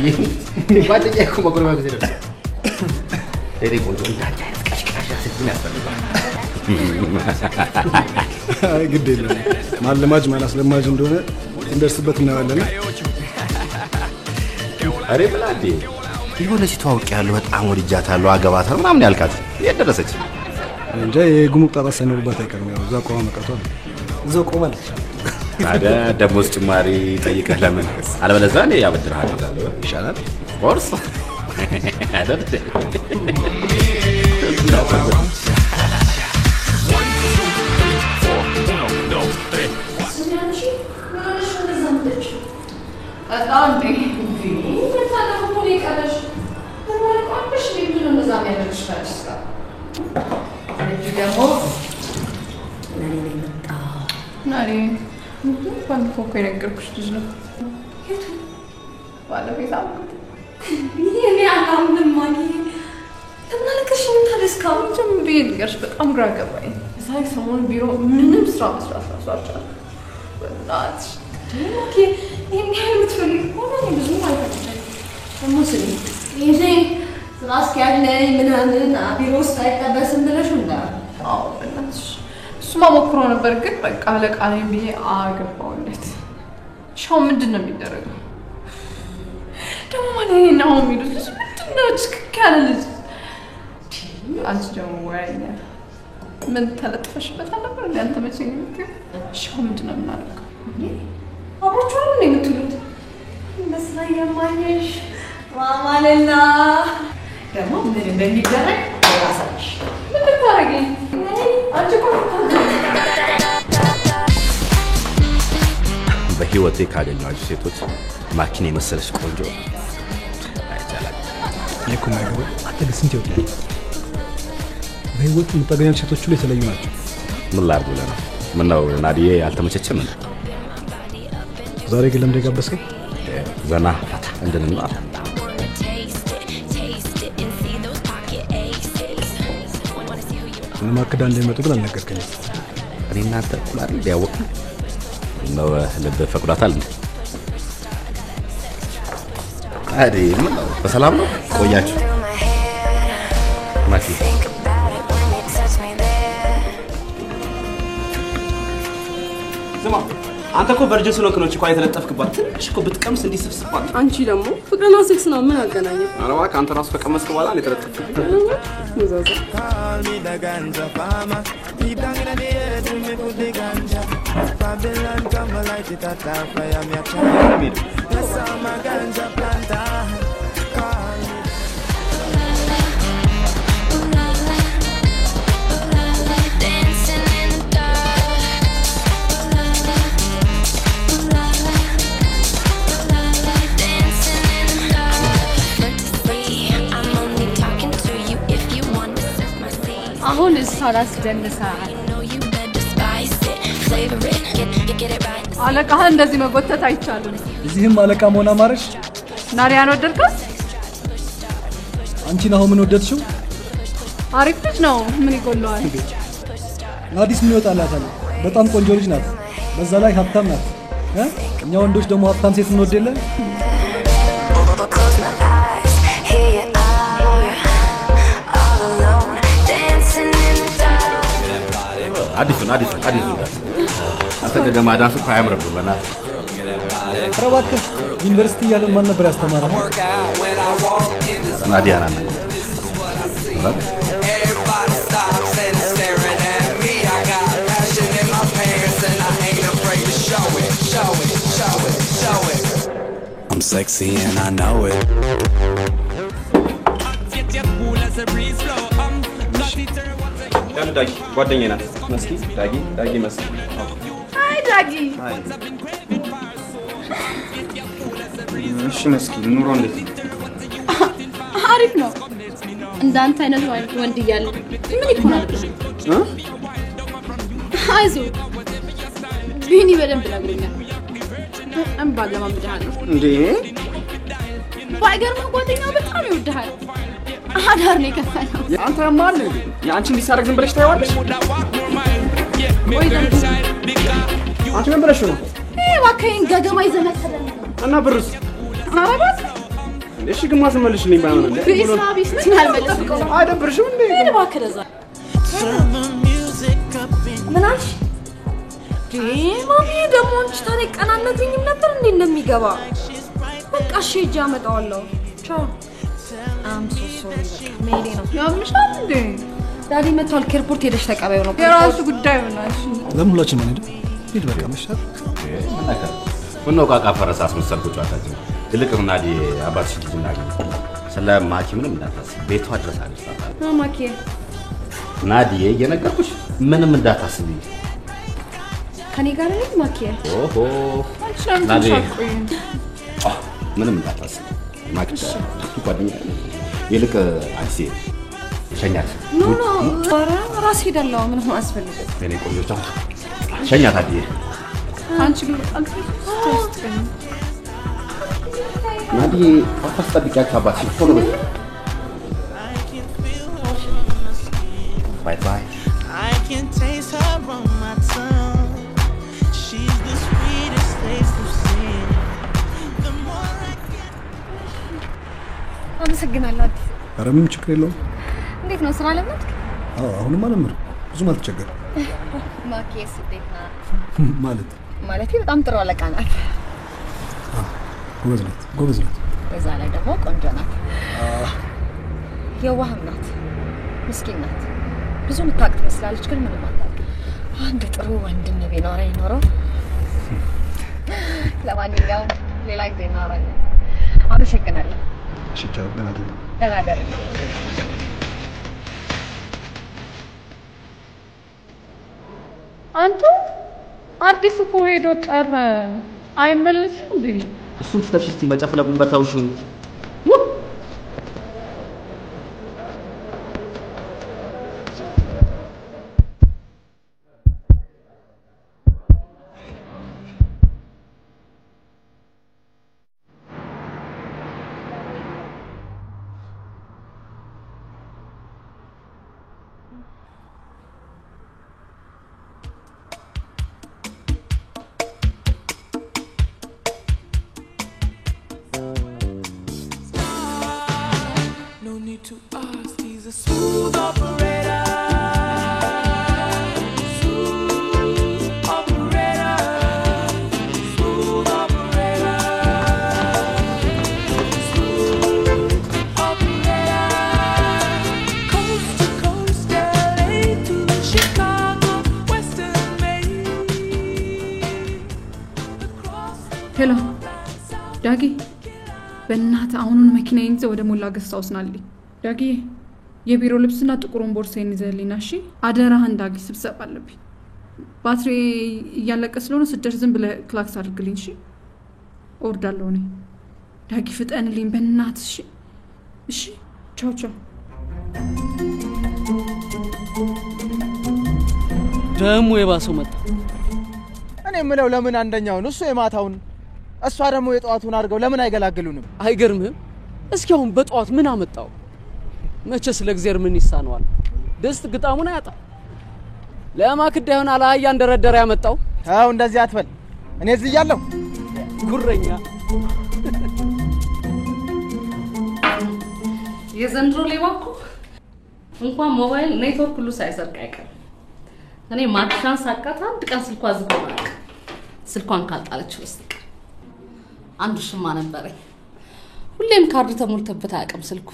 ጓደኛዬ እኮ መጎረባ ጊዜ ነው። ቆንጆ እንዳንቺ አይነት ቀሽቃሻ ሴት ምን ያስፈልጋል? አይ ግድ የለም ማለማጅ ማላስለማጅ እንደሆነ እንደርስበት እናያለን። አሬ ብላዴ የሆነች ታውቂ ያለው በጣም ወድጃታለሁ አገባታለሁ ምናምን ያልካት የደረሰች እንጂ የጉሙቅ ጣጣ ሳይኖርባት አይቀርም። ያው እዛ ቆማ መቀቷ እዛው ቆማለች። ታዲያ ደሞዝ ጭማሪ ጠይቀህ ለምን አለበለዚያ እኔ ያበድርሃለሁ ይሻላል። ኮርስ አይደል? ባለፈው የነገርኩሽ ልጅ ነው። ባለፈው ሳምንት እኔ አላምንም ማግኘት ተመላለከሽ ምን ታደስካው ጀም ቢልገርሽ በጣም ግራ ገባኝ። ዛሬ ሰሞኑን ቢሮ ምንም ስራ መስራት አልቻልኩም። በእናትሽ ኦኬ ይሄን የምትፈልጊ ሆነ ብዙ አይፈጭም ደግሞ ስለ ይሄ ስራ አስኪያጅ ነኝ ምናምን ቢሮ ውስጥ አይጠበስም ብለሽ እንዳ አዎ በእናትሽ እሱማ ሞክሮ ነበር ግን በቃ ለቃለኝ ብዬ አገባውለት። ሻው ምንድን ነው የሚደረገው ደግሞ ማለት ነው የሚሉት ልጅ ምንድን ነው ችክክ ያለ ልጅ አንቺ ደግሞ ወይኔ ምን ተለጥፈሽበት ነበር ለአንተ መቼ ነው የምትይው? ሻው ምንድን ነው የምናደርገው? አብሮቹ ነው የምትሉት መስላ የማየሽ ማማለና ደግሞ ምን እንደሚደረግ ራሳሽ ምን ልታረጊ አንቺ በህይወቴ ካገኘኋቸው ሴቶች ማኪን የመሰለች ቆንጆ አይቻላል። እኮ ማይገባ አንተ ስንት ይወጣል? በህይወት የምታገኛቸው ሴቶች ሁሉ የተለዩ ናቸው። ምን ላድርግ ብለህ ነው? ምነው ናዲዬ አልተመቸችም እንዴ? ዛሬ ግን ለምን ጋበዝከኝ? ዘና እንድንና ለማክዳ እንደሚመጡ ግን አልነገርከኝም። እኔ እናንተ እኩል አይደል ያወቅን ነው ልብ ፈቅዷታል እንዴ? አዲ ምን ነው በሰላም ነው ቆያችሁ? ማኪ ስማ አንተ እኮ ቨርጅን ስለሆንክ ነው እኮ የተለጠፍክባት። ትንሽ እኮ ብትቀምስ እንዲህ ስብስባት። አንቺ ደግሞ ፍቅርና ሴክስ ነው ምን አገናኘው? ኧረ እባክህ አንተ ራስህ ከቀመስክ በኋላ ነው የተለጠፍክብኝ። አሁን እሷ ላስደንሳል። አለቃህን እንደዚህ መጎተት አይቻልም። እዚህም አለቃ መሆን አማረሽ? ናዲያን ወደድካት? አንቺን አሁን ምን ወደድሽው? አሪፍ ልጅ ነው። ምን ይጎለዋል? ናዲስ ምን ይወጣላታል? በጣም ቆንጆ ልጅ ናት። በዛ ላይ ሀብታም ናት። እኛ ወንዶች ደግሞ ሀብታም ሴት እንወድ የለን? አዲሱን አንተ ገገማ ዳንስ እኮ አያምርብህ በእናትህ። ኧረ እባክህ ዩኒቨርሲቲ እያለን ማን ነበር ያስተማረው? ናዲያ ናት። I'm sexy and I know it. ያለ ዳጊ ጓደኛዬ ናት። መስኪ ዳጊ መስኪ። አይ ዳጊ። እሺ መስኪ ኑሮ እንዴት ነው? አሪፍ ነው። እንዳንተ አይነት ወንድ እያለ ምን ይሆናል? አይዞህ ቢኒ በደንብ ነግሮኛል። እንባ ለማምድሃለሁ እንዴ? ባይገርምህ ጓደኛው በጣም ይወድሃል። አዳር ነው የከፈለው። አንተ ማን ነህ? የአንቺ እንዲሳረግ ዝም ብለሽ ታይዋለሽ? ወይ ደግሞ አንቺ ምን ብለሽ ነው? እባክህን ገገማ ይዘህ መሰለኝ። እና ብርስ? አረባት እሺ ግማሽ መልሽልኝ ባይሆን እንዴ? ቢስ ምን አልመለስኩም። አይደብርሽም እንዴ? ሄድ እባክህ ለዛ ምን አልሽ? ማሚ ደግሞ አንቺ ታዲያ ቀናነትኝም ነበር እንዴ እንደሚገባ? በቃ እሺ ሂጅ አመጣዋለሁ። ቻው። ሶ ሶሪ መሄዴ ነው። ያምሻል እንዴ? ዳዲ መጥቷል። ከኤርፖርት ሄደሽ ተቀበዩ ነው። የራሱ ጉዳይ ነው። እሺ ለምን ሁላችንም አንሄድም? ሂድ በቃ መሻል። ምን ነው ቃቃ ፈረስ አስመሰልኩ ጨዋታችን። ይልቅ ናዲ አባትሽ ልጅ እናገኝ። ስለ ማኪ ምንም እንዳታስብ፣ ቤቷ ድረስ አድርሳታለሁ። ማኪ ናዲ እየነገርኩሽ ምንም እንዳታስቢ። ከኔ ጋር ነኝ ማኪ። ኦሆ ናዲ ምንም እንዳታስቢ። ማኪ ጓደኛ ይልቅ አንቺ ሸኛት። ኖ ራስ ሄዳለሁ። ምንም አያስፈልግም። እኔ ቆንጆ ሸኛት አዲዬ። አንቺ ግን አልተስተኝ ናዲ አታስጠብቂያቸው አባትሽ ቶሎ በይ። ባይ ባይ። I can taste her on my tongue. She's the sweetest taste of sin. The more I get. አመሰግናለሁ። ኧረ ምንም ችግር የለውም። እንዴት ነው ስራ ለመድክ? አሁንም አልመርም። ብዙም አልተቸገርም። ማኪስ እንዴት ናት? ማለት በጣም ጥሩ አለቃ ናት። ጎበዝ ናት። በዛ ላይ ደግሞ ቆንጆ ናት። የዋህም ናት። ምስኪን ናት። ብዙ ምታውቅ ትመስላለች ግን ምንም አታውቅም። አንድ ጥሩ ወንድም ቢኖረኝ ኖሮ። ለማንኛውም ሌላ ጊዜ እናወራለን። አመሰግናለሁ። እሺ ቻው። ደህና ደር። አንተ አዲስ እኮ ሄዶ ቀረ። አይመለስም እንዴ? እሱን ስተፍሽ እስቲ መጨፍለቅ በታውሹ To us, he's a smooth operator. Smooth operator. Smooth operator. Smooth operator. Coast to coast, LA to Chicago, Western Maine. ሄሎ ዳጊ፣ በእናትህ አሁኑን መኪናዬን ይዘህ ወደ ሞላ ገስት ሃውስ ናልኝ። ዳጊ የቢሮ ልብስና ጥቁሩን ቦርሳዬን ይዘህልኝ ና። እሺ አደራህን ዳጊ፣ ስብሰባ አለብኝ። ባትሪ እያለቀ ስለሆነ ስትደርስ ዝም ብለህ ክላክስ አድርግልኝ። እሺ እወርዳለሁ እኔ። ዳጊ ፍጠንልኝ በእናትህ። እሺ እሺ። ቻው ቻው። ደሞ የባሰው መጣ። እኔ የምለው ለምን አንደኛውን እሱ የማታውን እሷ ደግሞ የጠዋቱን አድርገው ለምን አይገላግሉንም? አይገርምህም? እስኪ አሁን በጠዋት ምን አመጣው? መቼስ ለእግዚአብሔር ምን ይሳነዋል? ደስት ግጣሙን አያጣ። ለማክዳ ይሆን አላያ እንደረደረ ያመጣው። አው እንደዚህ አትበል። እኔ እዚህ እያለሁ ጉረኛ። የዘንድሮ ሌባ እኮ እንኳን ሞባይል ኔትወርክ ሁሉ ሳይሰርቅ አይቀርም። እኔ ማክሻን ሳቃት አንድ ቀን ስልኳ ዝግ ነው። ስልኳን ካልጣለች በስተቀር አንዱ ሽማ ነበረኝ። ሁሌም ካርድ ተሞልተበት አያውቅም ስልኩ።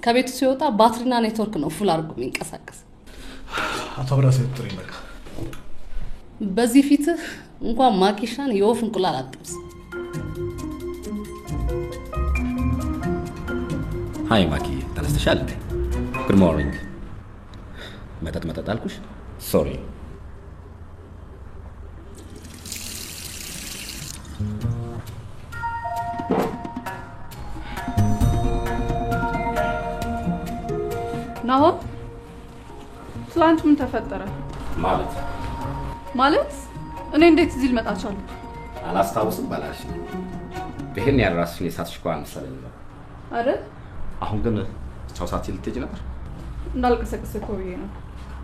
ከቤቱ ሲወጣ ባትሪና ኔትወርክ ነው ፉል አድርጎ የሚንቀሳቀስ። አቶ አብራስ ጥሪ በቃ በዚህ ፊት እንኳን ማኪሻን የወፍ እንቁላል አጥብስ። ሃይ ማኪ፣ ተነስተሻል እንዴ? ጉድ ሞርኒንግ። መጠጥ አልኩሽ? ሶሪ። ናሆ ትላንት ምን ተፈጠረ? ማለት እኔ እንዴት እዚህ ልመጣ ቻልኩ? አላስታውስም ባላሽ። ይሄን ያራስሽን የሳትሽ እኮ አንሰለኝ ነው አይደል? አሁን ግን ቻው ሳት ልትሄጂ ነበር? እንዳልቀሰቀሰ እኮ ብዬ ነው።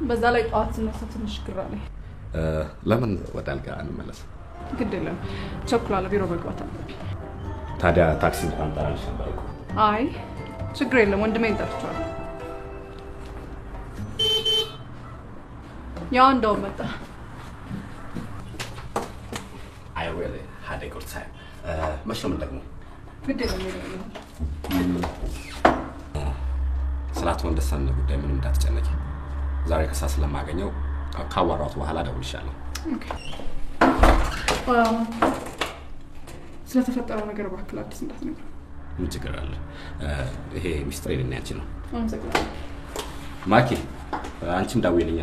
በዛ ላይ ጠዋት ስነሳ ትንሽ ግራ አለኝ። ለምን ወደ አልጋ አንመለስ? ግድ የለም ቸኩላለሁ፣ ቢሮ መግባት አለብኝ። ታዲያ ታክሲ እንኳን ጠራልሽ ነበር እኮ። አይ ችግር የለም፣ ወንድሜን ጠርቼዋለሁ። ያው እንደው መጣ። day good time. መች ነው የምንደግመው? ግድ የለም ስላት ወንደሰን ጉዳይ ምንም እንዳትጨነቂ። ዛሬ ከሰዓት ስለማገኘው ካዋራሁት በኋላ እደውልልሻለሁ። ኦኬ። ስለተፈጠረው ነገር እባክህ አዲስ እንዳትነግረው። ምን ችግር አለ? ይሄ ሚስጥር የኔና ያንቺ ነው። አመሰግናለሁ። ማኪ አንቺም ደውይልኛ።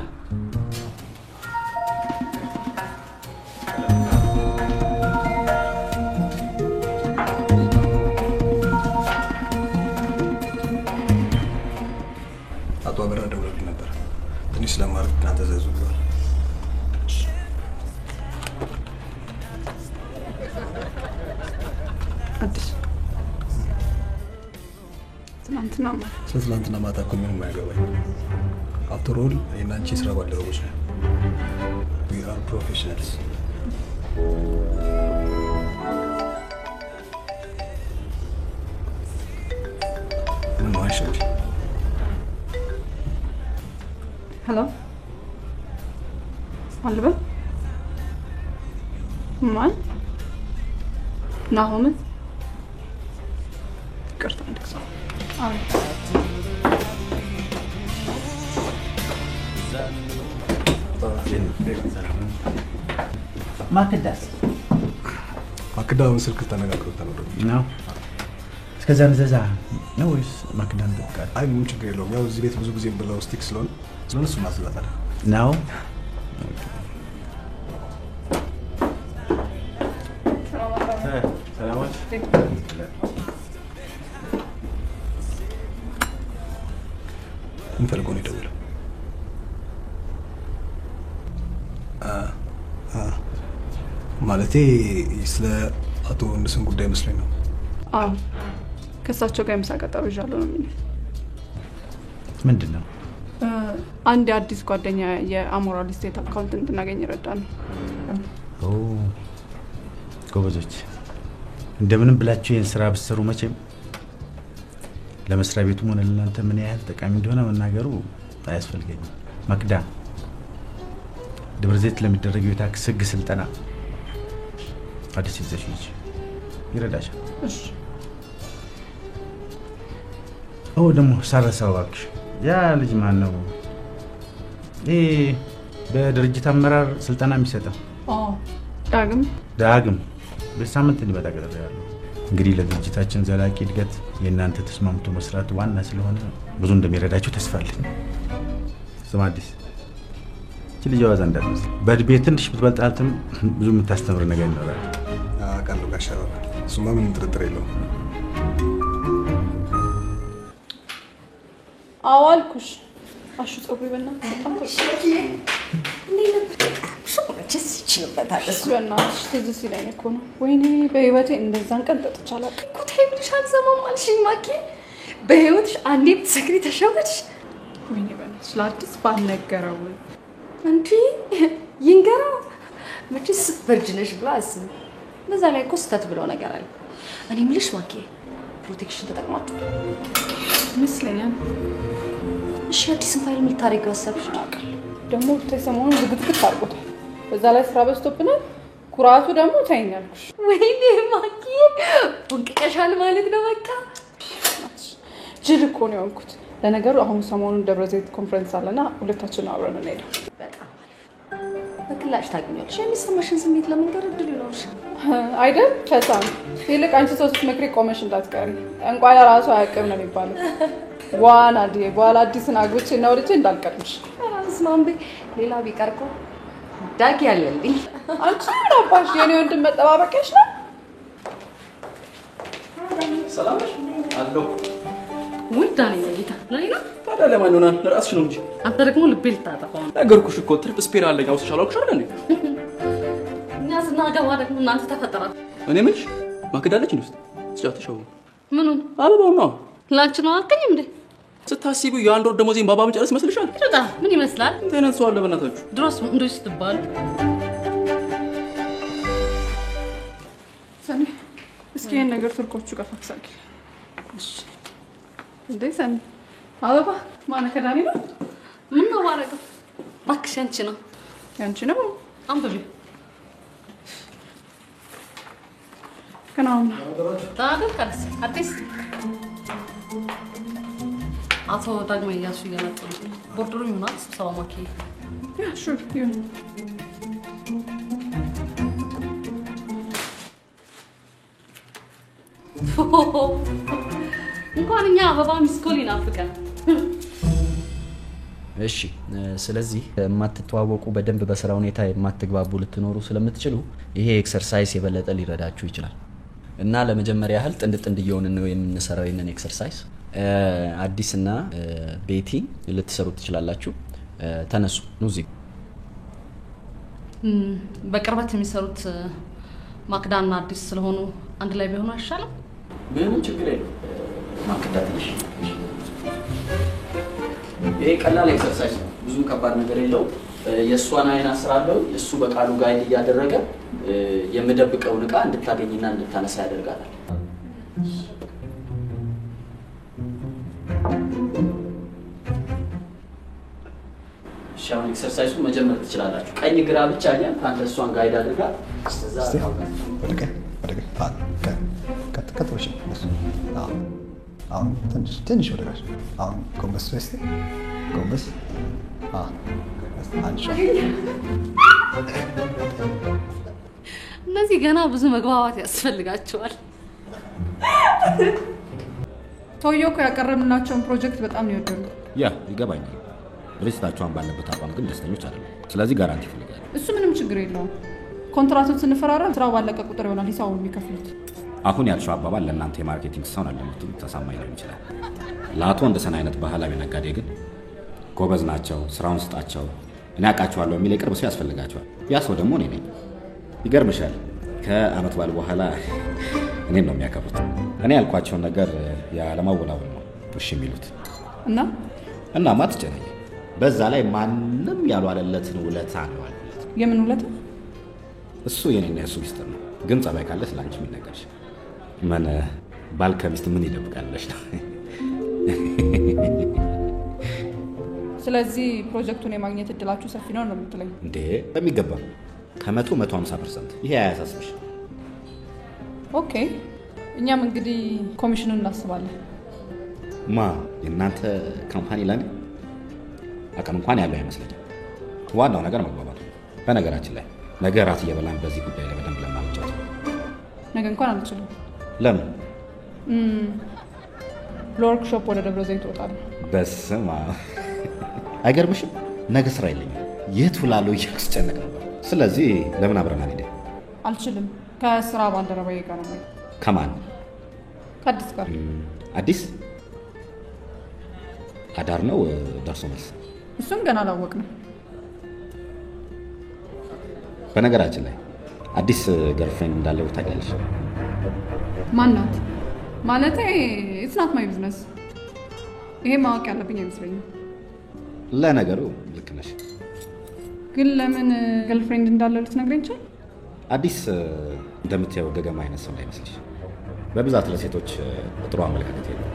አቶ አበራ ደውሎልኝ ነበር። ትንሽ ስለማለት እናንተ ዘዙልኝ። አዲስ ትናንትና ማታ እኮ ምንም አይገባኝ። አፍተር ኦል እኔና አንቺ ስራ ባልደረቦች ነን። ዊ አር ፕሮፌሽናልስ። ምን ማሽን? ሄሎ አልበል ማን ናሆም ይቅርታ እንደዛ ማክዳስ ማክዳውን ስልክ ተነጋግረውታል ነው። እስከዛ ንዘዛ ነው ወይስ ማክዳን በቃ? አይ ምን ችግር የለውም። ያው እዚህ ቤት ብዙ ጊዜ ብለው ስቲክ ስለሆነ እሱ ማስዛታል ነው። ሰላማት ምን ፈልጎ ነው የደወለው? ማለቴ ስለ አቶ ወንደሰን ጉዳይ መስሎኝ ነው። አዎ ከእሳቸው ጋር የምሳ ቀጠሮ ይዣለሁ ነው የሚለው። ምንድን ነው? አንድ አዲስ ጓደኛ የአሞራ ስቴት አካውንት እንድናገኝ ይረዳል። ጎበዞች፣ እንደምንም ብላችሁ ይህን ስራ ብትሰሩ መቼም ለመስሪያ ቤቱም ሆነ ለእናንተ ምን ያህል ጠቃሚ እንደሆነ መናገሩ አያስፈልገኝም። ማክዳ ደብረ ዘይት ለሚደረገው የታክስ ህግ ስልጠና አዲስ ይዘሽ ሂጂ፣ ይረዳሻል። እሺ። ደግሞ ሳረሳው እባክሽ፣ ያ ልጅ ማን ነው? በድርጅት አመራር ስልጠና የሚሰጠው ዳግም በሳምንት እንዲመጣ ቀጥሬያለሁ። እንግዲህ ለድርጅታችን ዘላቂ እድገት የእናንተ ተስማምቶ መስራት ዋና ስለሆነ ብዙ እንደሚረዳችሁ ተስፋ አለኝ። ስማ አዲስ፣ እቺ ልጅ ዋዛ እንዳትመስል። በእድሜ ትንሽ ብትበልጣትም ብዙ የምታስተምር ነገር ይኖራል። አውቃለሁ ጋሻ አበራ፣ እሱማ ምንም ጥርጥር የለውም። አዎ አልኩሽ። አሹ ፀጉሬ በእናትሽ በጣም በእናትሽ ትዝ ሲለኝ እኮ ነው። ወይኔ በህይወቴ እንደዛን ቀን ጠጥቼ አላውቅም። እኮ ተይ ብልሽ አልሰማም አልሽኝ ማኪ። በህይወትሽ አንዴ ብትሰክሪ ተሸወድሽ። ወይኔ በእናትሽ ለአዲስ ባልነገረው እንዲ ይንገረው። መቼስ ቨርጅ ነሽ ብሎ አስብ። በዛ ላይ እኮ ስህተት ብለው ነገር አለ። እኔ የምልሽ ማኪ፣ ፕሮቴክሽን ተጠቅማችሁ ይመስለኛል። እሺ አዲስን ፋይል ምን ልታደርጊው አሰብሽ? ደግሞ ተሰሞኑን ዝግትግት አድርጎታል። በዛ ላይ ስራ በዝቶብናል። ኩራቱ ደግሞ ታይኛልኩሽ። ወይኔ ማኪ ወንቀቀሻል ማለት ነው። በቃ ጅል እኮ ነው የሆንኩት። ለነገሩ አሁን ሰሞኑን ደብረ ዘይት ኮንፈረንስ አለና ሁለታችን አብረን እንሄዳለን። በጣም በክላሽ ታገኛለሽ። የሚሰማሽን ስሜት ለመንገር እድል ይኖርሻል አይደል? ፈሳም ይልቅ አንቺ ሰው ስትመክሪ ቆመሽ እንዳትቀሪ። እንቋይ ራሱ አያውቅም ነው የሚባለው። ዋና በኋላ አዲስን አግብቼ እና ወልጄ እንዳልቀርምሽ። ስማም በይ። ሌላ ቢቀር እኮ ዳጊ አለልኝ። አንቺ ምን አባሽ የኔ ወንድም መጠባበቂያሽ ነው። ሰላም ነሽ? አለሁ። ውድ አኔ ጌታ ለኔ ነው። ታዲያ ለማን ይሆናል? ለራስሽ ነው እንጂ። አንተ ደግሞ ልቤ ልታጠፋው ነው። ነገርኩሽ እኮ ትርፍ ስፔር አለኝ። አውስሽ አላውቅሽ አይደል እንዴ? እኛ ስናገባ ደግሞ እናንተ ተፈጠራችሁ። እኔ ምንሽ ማክዳለች እንዴ? ስጫትሽው ምኑን? አበባው ነው። ላንቺ ነው አልከኝም እንዴ? ስታስቢው የአንድ ወር ደሞዜን ባባ መጨረስ ይመስልሻል? ይረዳ ምን ይመስላል? እንትን ሰው አለ በእናታችሁ። ድሮስ እንደዚህ ስትባሉ ሰኔ እስኪ ይሄን ነገር ቱርኮቹ ጋር ፈክሳቂ። እሺ እንዴ ሰኔ አበባ ማን ከዳኒ ነው? ምን ነው ማረገው? እባክሽ ያንቺ ነው። ያንቺ ነው? አንብቢ። ከናውና ታዲያ አዲስ አቶ ዳግመ እያሱ እየመጡ ነው። ቦርደሩ ይሆናል ስብሰባ ማኪ ያ ሹር ይሁን። እንኳን እኛ አበባ ሚስኮል ይናፍቀን። እሺ ስለዚህ የማትተዋወቁ በደንብ በስራ ሁኔታ የማትግባቡ ልትኖሩ ስለምትችሉ ይሄ ኤክሰርሳይዝ የበለጠ ሊረዳችሁ ይችላል እና ለመጀመሪያ ያህል ጥንድ እየሆንን ነው የምንሰራው ይሄንን ኤክሰርሳይዝ። አዲስና ቤቲ ልትሰሩ ትችላላችሁ። ተነሱ ኑዚ። በቅርበት የሚሰሩት ማክዳና አዲስ ስለሆኑ አንድ ላይ ቢሆኑ አይሻልም? ምንም ችግር የለም። ማክዳ ትንሽ ይሄ ቀላል ኤክሰርሳይዝ ነው። ብዙ ከባድ ነገር የለውም። የእሷን አይን አስራለሁ። እሱ በቃሉ ጋይድ እያደረገ የምደብቀውን ዕቃ እንድታገኝና እንድታነሳ ያደርጋታል። ሻውን ኤክሰርሳይዙ መጀመር ትችላላችሁ። ቀኝ ግራ ብቻ አይደል? አንተ እሷን ጋይድ አድርጋ እዛ ከተወሽ አሁን ትንሽ ወደ ጋር አሁን ጎንበስ ወስቲ ጎንበስ እነዚህ ገና ብዙ መግባባት ያስፈልጋቸዋል። ሰውየው እኮ ያቀረብናቸውን ፕሮጀክት በጣም ነው የወደዱት። ያ ይገባኛል። ድርጅታቸውን ባለበት አቋም ግን ደስተኞች አይደሉም። ስለዚህ ጋራንቲ ይፈልጋል። እሱ ምንም ችግር የለውም። ኮንትራቱን ስንፈራረም ስራው ባለቀ ቁጥር ይሆናል ሂሳቡን የሚከፍሉት። አሁን ያልሽው አባባል ለእናንተ የማርኬቲንግ ሰውን አለምትሉ ተሳማኝ ሊሆን ይችላል። ለአቶ እንደሰን አይነት ባህላዊ ነጋዴ ግን ጎበዝ ናቸው፣ ስራውን ስጣቸው፣ እኔ አውቃቸዋለሁ የሚል የቅርብ ሰው ያስፈልጋቸዋል። ያ ሰው ደግሞ እኔ ነኝ። ይገርምሻል፣ ከአመት በዓል በኋላ እኔን ነው የሚያከብሩት። እኔ ያልኳቸውን ነገር ያለማወላወል ነው እሺ የሚሉት እናማ ትጨነኝ። በዛ ላይ ማንም ያልዋለለትን ውለታ ነው ያልኩት። የምን ውለታ? እሱ የኔና የሱ ሚስጥር ነው። ግን ጸባይ ካለ ስላንቺ የሚነገርሽ ምን ባል ከሚስት ምን ይደብቃለሽ ነው። ስለዚህ ፕሮጀክቱን የማግኘት እድላችሁ ሰፊ ነው ነው የምትለኝ? እንዴ በሚገባ ከ150%። ይሄ አያሳስብሽ? ኦኬ፣ እኛም እንግዲህ ኮሚሽኑን እናስባለን። የእናንተ ካምፓኒ ለኔ አቅም እንኳን ያለው አይመስለኝም። ዋናው ነገር መግባባቱ። በነገራችን ላይ ነገ ራት እየበላን በዚህ ጉዳይ ላይ በደንብ ለማመጫወት። ነገ እንኳን አልችልም። ለምን? ለወርክሾፕ ወደ ደብረ ዘይት እወጣለሁ። በስመ አብ አይገርምሽም? ነገ ስራ የለኝም። የት ውላለሁ እያልኩ ስጨነቅ ነበር። ስለዚህ ለምን አብረን አንሄድም? አልችልም። ከስራ ባልደረባዬ ጋር ነው። ከማን? ከአዲስ ጋር። አዲስ አዳር ነው ደርሶ መልስ? እሱም ገና አላወቅንም። በነገራችን ላይ አዲስ ገርልፍሬንድ እንዳለው ታውቂያለሽ? ማናት? ማለቴ ኢትስ ናት ማይ ቢዝነስ። ይሄ ማወቅ ያለብኝ አይመስለኝም። ለነገሩ ልክ ነሽ። ግን ለምን ገርልፍሬንድ እንዳለው ልትነግረኝ ይችላል? አዲስ እንደምታየው ገገማ አይነት ሰው አይመስልሽ? በብዛት ለሴቶች ጥሩ አመለካከት የለው።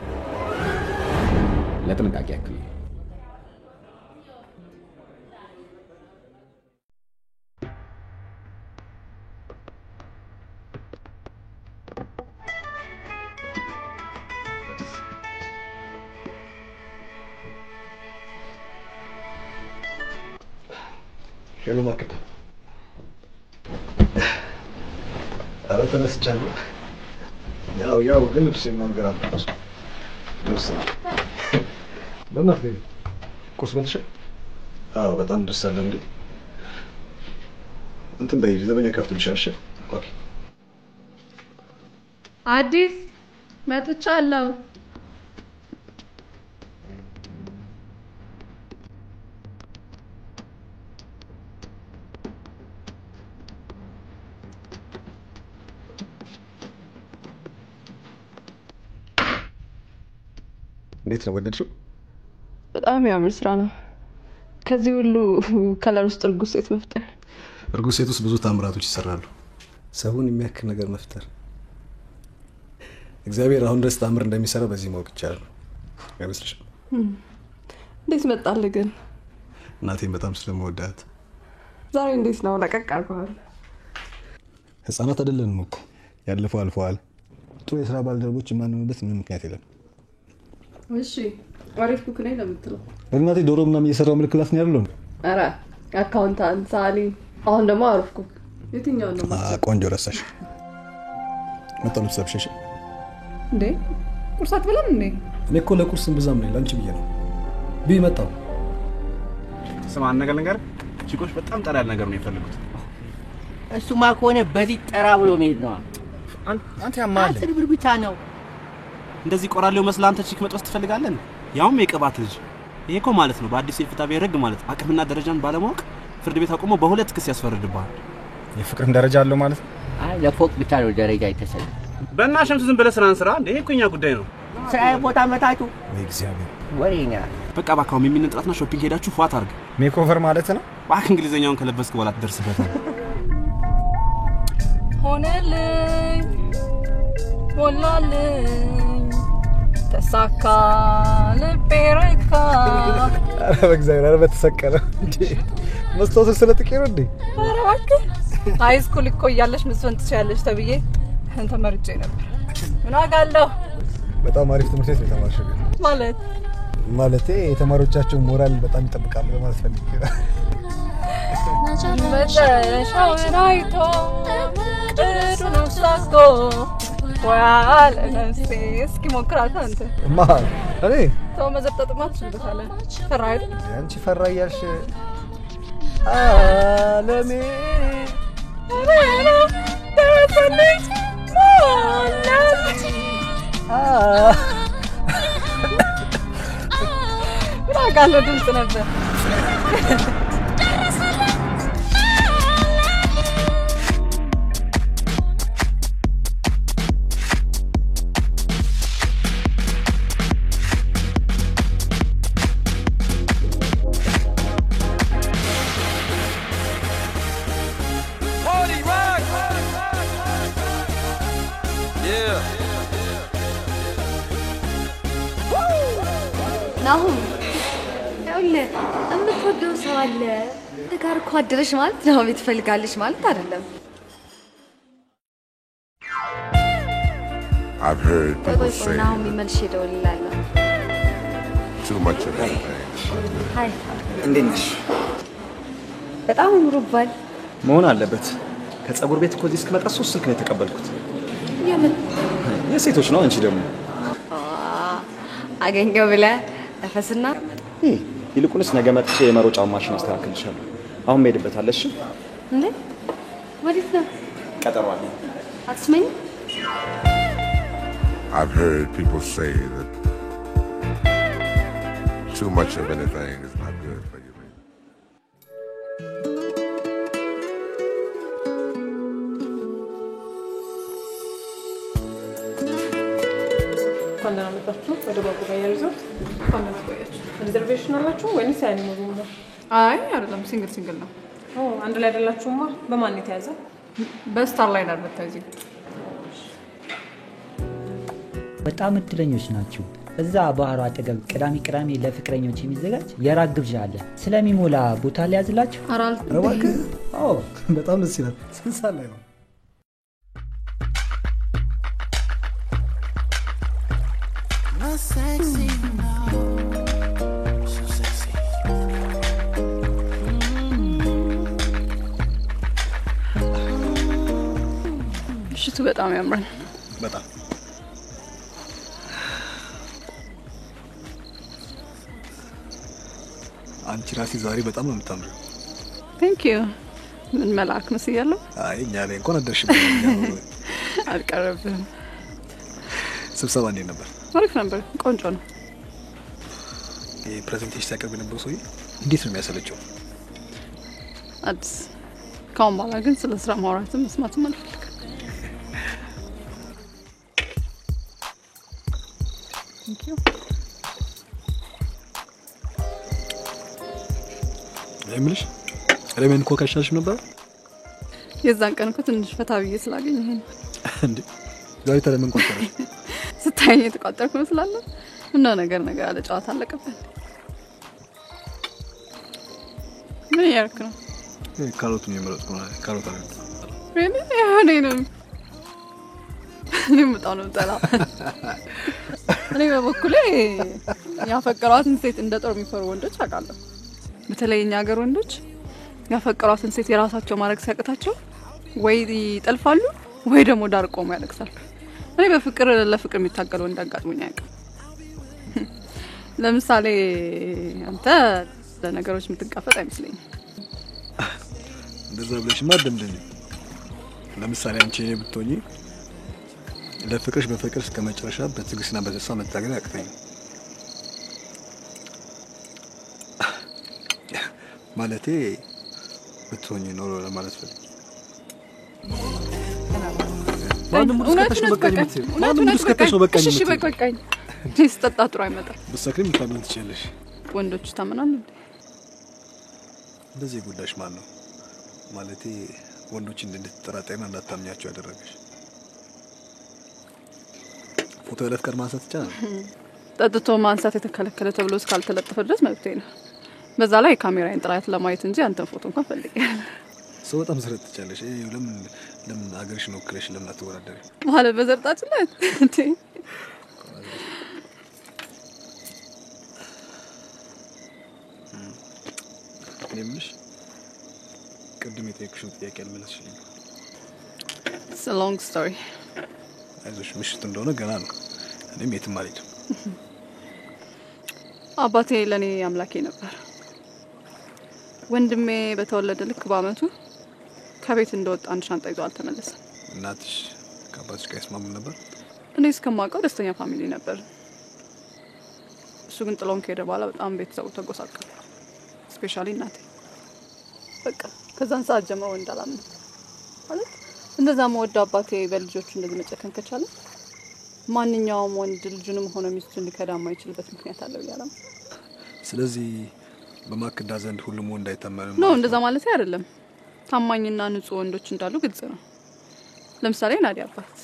ለጥንቃቄ ያክል ሄሎ ማክዳ፣ ኧረ ተነስቻለሁ። ያው ግን ልብሴን መንገር አለብሽ። ልብስ ነው በእናትህ ቁርስ በልተሽ? አዎ በጣም ደስ አለ። እንዴ እንትን በይ ዘበኛ ከፍትልሻል። እሺ ኦኬ። አዲስ መጥቻለሁ። እንዴት ነው ወደድሽው? በጣም ያምር ስራ ነው። ከዚህ ሁሉ ከለር ውስጥ እርጉዝ ሴት መፍጠር። እርጉዝ ሴት ውስጥ ብዙ ታምራቶች ይሰራሉ። ሰውን የሚያክል ነገር መፍጠር። እግዚአብሔር አሁን ድረስ ታምር እንደሚሰራ በዚህ ማወቅ ይቻላል። አይመስልሽም? እንዴት መጣልህ ግን? እናቴን በጣም ስለምወዳት። ዛሬ እንዴት ነው ለቀቅ አድርገዋል? ህፃናት አይደለንም እኮ ያለፈው አልፈዋል። ጥሩ የስራ ባልደረቦች የማንሆንበት ምንም ምክንያት የለም። እሺ አሪፍ ኩክ ነኝ ለምትለው በእናቴ ዶሮ ምናምን እየሰራው ምልክላት ነው ያለው። ኧረ አካውንታንት ሳሊ አሁን ደግሞ አሪፍ ኩክ የትኛው ነው ማለት ቆንጆ ረሳሽ መጣው ልብሰብሽሽ እንዴ ቁርስ አትበላም እንዴ? እኔ እኮ ለቁርስም ብዛም ነው ላንቺ ብዬ ነው ቢ መጣው። ስማ ነገር ቺኮች በጣም ጠራ ያለ ነገር ነው የፈልጉት። እሱማ ከሆነ በዚህ ጠራ ብሎ መሄድ ነው። አንተ ያማል 10 ብር ብቻ ነው። እንደዚህ ቆራሌው መስላ አንተ ቺክ መጥወስ ትፈልጋለህ? ያውም የቅባት ልጅ። ይሄ እኮ ማለት ነው በአዲስ የፍትሐ ብሔር ሕግ ማለት አቅምና ደረጃን ባለማወቅ ፍርድ ቤት አቆሞ በሁለት ክስ ያስፈርድብሃል። የፍቅርም ደረጃ አለው ማለት ነው? አይ ለፎቅ ብቻ ነው ደረጃ የተሰጠ። በእናትህ ዝም ብለህ ስራን ስራ እንዴ እኮ እኛ ጉዳይ ነው። ስራዬ ቦታ መታቱ እግዚአብሔር ወሬኛ በቃ ባካው የሚንጥራትና ሾፒንግ ሄዳችሁ ፏት አድርግ። ሜክኦቨር ማለት ነው። ባክ እንግሊዘኛውን ከለበስክ በኋላ ትደርስበታለህ። ሆነልኝ ሞላልኝ ተሳካ ልቤ ረካ። ኧረ በእግዚአብሔር ኧረ በተሰቀለ እንዴ መስታወት ስለጥቂሩ እንዴ? ኧረ እባክህ ሃይስኩል እኮ እያለሽ መስፈን ትችያለሽ ተብዬ ተመርጬ ነበር። ምን አውቃለሁ። በጣም አሪፍ ትምህርት ቤት ነው የተማርሽው። ማለቴ የተማሪዎቻቸውን ሞራል በጣም ይጠብቃሉ በማለት ፈልጌ ነው። መጨረሻውን አይቶ እዱን አሳክቶ ወያለ ነፍሴ እስኪ ሞክራት አንተ ማን እኔ ሰው መዘጠጥማ ትችልበታለህ። ፈራ አይደል? አንቺ ፈራ እያልሽ አለሜ ተፈልጅ ሞላልኝ ምን አውቃለሁ ድምፅ ነበር። ናሁም ይኸውልህ የምትወደው ሰው አለ ጋር እኮ አደረሽ ማለት ነው ቤት ፈልጋለሽ ማለት አይደለም። I've heard people say ናሁም ይመልሽ ይደውልልሃለሁ። too much of anything. ሃይ እንዴት ነሽ? በጣም አምሮባል። መሆን አለበት። ከጸጉር ቤት እኮ እዚህ እስክመጣ 3 ስልክ ነው የተቀበልኩት። የምን የሴቶች ነው። አንቺ ደግሞ አገኘው ብለህ ተፈስና ይልቁንስ ነገ መጥቼ የመሮጫው ማሽን አስተካክልሻለሁ። አሁን መሄድበታለሽ። እንዴ ወዴት ነው? ቀጠሮ አለ። አትስመኝ። I've heard people say that too much of anything is not good for you. እንኳን ደህና መጣችሁ ወደ ባቡጋያ ሪዞርት። እንኳን ደህና ቆያችሁ። ሪዘርቬሽን አላችሁ ወይስ ያኔ ሙሉ ነው? አይ አይደለም፣ ሲንግል ነው። አንድ ላይ አይደላችሁማ። በማን የተያዘ? በስታር ላይነር በታዚህ። በጣም እድለኞች ናችሁ። እዛ ባህሩ አጠገብ ቅዳሜ ለፍቅረኞች የሚዘጋጅ የራት ግብዣ አለ። ስለሚሞላ ቦታ ሊያዝላችሁ። አራል እባክህ። አዎ በጣም ደስ ይላል። ስንት ሰዓት ላይ ነው? Not sexy, no. So sexy. ምሽቱ በጣም ያምራል። በጣም አንቺ ራስሽ ዛሬ በጣም ነው የምታምሪው። ቴንክ ዩ። ምን መልአክ መስያለሁ? አይ እኛ ላይ እንኳን አደርሽብኝ። አልቀረብህም። ስብሰባ እንዴት ነበር? አሪፍ ነበር። ቆንጆ ነው። ይሄ ፕሬዘንቴሽን ሲያቀርብ የነበረው ሰውዬ እንዴት ነው የሚያሰለቸው? አዲስ ካሁን በኋላ ግን ስለ ስራ ማውራትም መስማትም አልፈልግም። ቴንክ ዩ። የምልሽ ቀለሜን እኮ ካሻልሽ ነበር። የዛን ቀን እኮ ትንሽ ፈታ ብዬ ስላገኘህ ነው። እንዴ ዛሬ ተለምን ቆጠረሽ? ስታየኝ የተቋጠርኩ መስላለህ? እና ነገር አለ። ጨዋታ አለቀበት። ምን ያርክ ነው? ካሮቱን የመረጥኩ ነው። ካሮት አለ። ሪሊ? ያኔ ነው። እኔም በጣም ነው የምጠላው። እኔ በበኩሌ ያፈቀሯትን ሴት እንደ ጦር የሚፈሩ ወንዶች አውቃለሁ። በተለይ እኛ ሀገር ወንዶች ያፈቀሯትን ሴት የራሳቸው ማድረግ ሲያቅታቸው ወይ ይጠልፋሉ ወይ ደግሞ ዳር ቆመው ያለቅሳሉ። እኔ በፍቅር ለፍቅር የሚታገል ወንድ አጋጥሞኝ አያውቅም። ለምሳሌ አንተ ለነገሮች የምትጋፈጥ አይመስለኝም። እንደዛ ብለሽማ ደምደኝ። ለምሳሌ አንቺ እኔ ብትሆኚ ለፍቅርሽ በፍቅር እስከ መጨረሻ በትዕግስትና በተስፋ መታገል ያቅተኝ ማለቴ ብትሆኚ ኖሮ ለማለት ፈልጌ። ማንም ሙስከተሽ ነው በቃኝ የምትይው? ማንም ሙስከተሽ ነው በቃኝ የምትይው? እሺ በቃኝ። ስጠጣ ጥሩ አይመጣም። ብትሰክሪም ልታምን ትችያለሽ። ወንዶች ታመናሉ እንዴ? እንደዚህ ጉዳይሽ ማን ነው? ማለቴ ወንዶች እንድትጠራጠሪና እንዳታምኛቸው ያደረገሽ? ፎቶ ለፍቅር ማንሳት ይቻላል? ጠጥቶ ማንሳት የተከለከለ ተብሎ እስካልተለጠፈ ድረስ መብቴ ነው። በዛ ላይ ካሜራዬን ጥራት ለማየት እንጂ አንተን ፎቶ እንኳን ፈልጌያለሁ። ሰው በጣም ስረት ትቻለሽ። ለምን አገርሽን ወክለሽ ለምን አትወዳደሪ? ማለት በዘርጣችን ላይ እንዴ? እኔምሽ ቅድም የጠየቅሽውን ጥያቄ አልመለስሽልኝም። It's a long story. አይዞሽ፣ ምሽት እንደሆነ ገና ነው። እኔም የትም አልሄድም። አባቴ ለኔ አምላኬ ነበር። ወንድሜ በተወለደ ልክ በአመቱ ከቤት እንደወጣ አንድ ሻንጣ ይዞ አልተመለሰም። እናትሽ ከአባትሽ ጋር ይስማሙ ነበር? እኔ እስከማውቀው ደስተኛ ፋሚሊ ነበር። እሱ ግን ጥሎን ከሄደ በኋላ በጣም ቤተሰቡ ተጎሳቀለ። ስፔሻሊ እናቴ። በቃ ከዛን ሰዓት ጀምሮ ወንድ አላምንም። ማለት እንደዛ መወደው አባቴ በልጆቹ እንደዚህ መጨከን ከቻለ ማንኛውም ወንድ ልጁንም ሆነ ሚስቱን ሊከዳ የማይችልበት ምክንያት አለው እያለ ነው። ስለዚህ በማክዳ ዘንድ ሁሉም ወንድ አይታመንም? ኖ እንደዛ ማለት አይደለም። ታማኝና ንጹህ ወንዶች እንዳሉ ግልጽ ነው። ለምሳሌ ናዲ አባት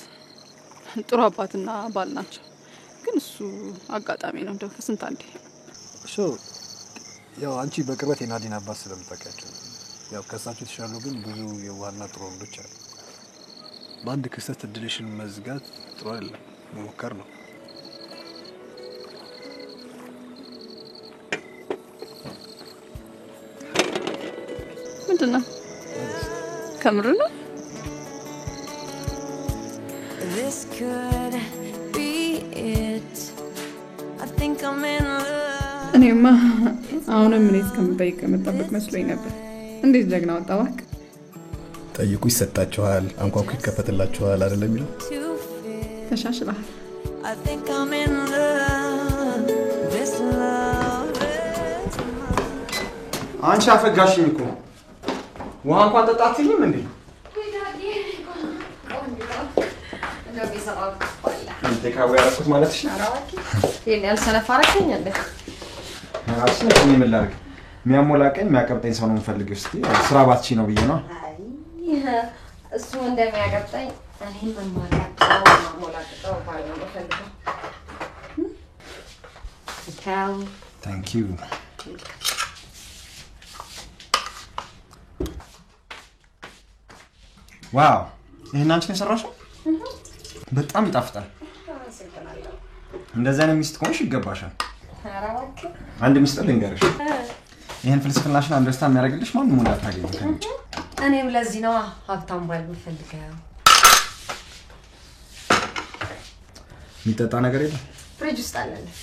ጥሩ አባትና ባል ናቸው። ግን እሱ አጋጣሚ ነው እንደው ከስንት አንዴ። ያው አንቺ በቅርበት የናዲን አባት ስለምታውቂያቸው ያው ከሳቸው የተሻሉ ግን ብዙ የዋህና ጥሩ ወንዶች አሉ። በአንድ ክስተት እድልሽን መዝጋት ጥሩ አይደለም፣ መሞከር ነው። ምንድነው? ከምር ነው? This could be it. I think I'm in love. እኔማ አሁንም ምን እስከምጠይቅ መጠበቅ መስሎኝ ነበር። እንዴት ጀግና ወጣ እባክህ። ጠይቁ ይሰጣችኋል፣ አንኳኩ ይከፈትላችኋል አይደለም የሚለው? ተሻሽላል። I think I'm in love. This love is አንቺ አፈጋሽኝ እኮ ውሃ እንኳን ጠጣትኝም እንዴ? አንተ ካወራኩት ማለትሽ ይሄን ያልሰነፍ አረከኝ እንዴ? ራስሽ እኔ ምን ላድርግ? የሚያሞላቀኝ የሚያቀብጠኝ ሰው ነው የምፈልገው። እስቲ ስራ ባትቺ ነው ብዬ ነው። እሱ እንደሚያቀብጠኝ እኔም ማሞላቀው ባል ነው የምፈልገው። ታንክ ዩ። ዋው ይሄን አንቺ ነው የሰራሽው? በጣም ይጣፍጣል። እንደዛ አይነት ሚስት ከሆንሽ ይገባሻል። አንድ ሚስጥር ልንገርሽ። ይሄን ፍልስፍናሽን አንደርስታንድ የሚያደርግልሽ ማንም ወንድ አታገኝም ከእኔ። እኔም ለዚህ ነው ሀብታም ባል የምፈልገው። የሚጠጣ ነገር የለም? ፍሪጅ ውስጥ አለልህ።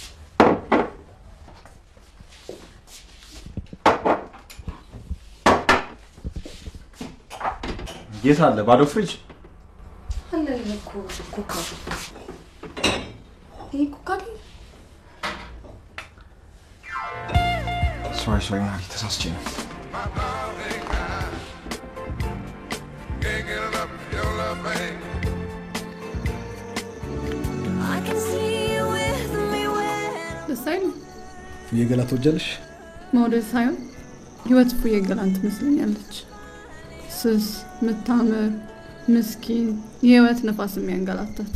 የት አለ? ባዶ ፍሪጅ አለልህ እኮ ኮካ። ይሄ ኮካ ሶሪ ማሪ ተሳስቼ ነው። I can see you with me when ደስ አይልም? ፉዬ ገላ ትወጃለሽ? መውደድ ሳይሆን ህይወት ፉዬ ገላን ትመስለኛለች። ስስ፣ ምታምር፣ ምስኪን፣ የህይወት ነፋስ የሚያንገላታት።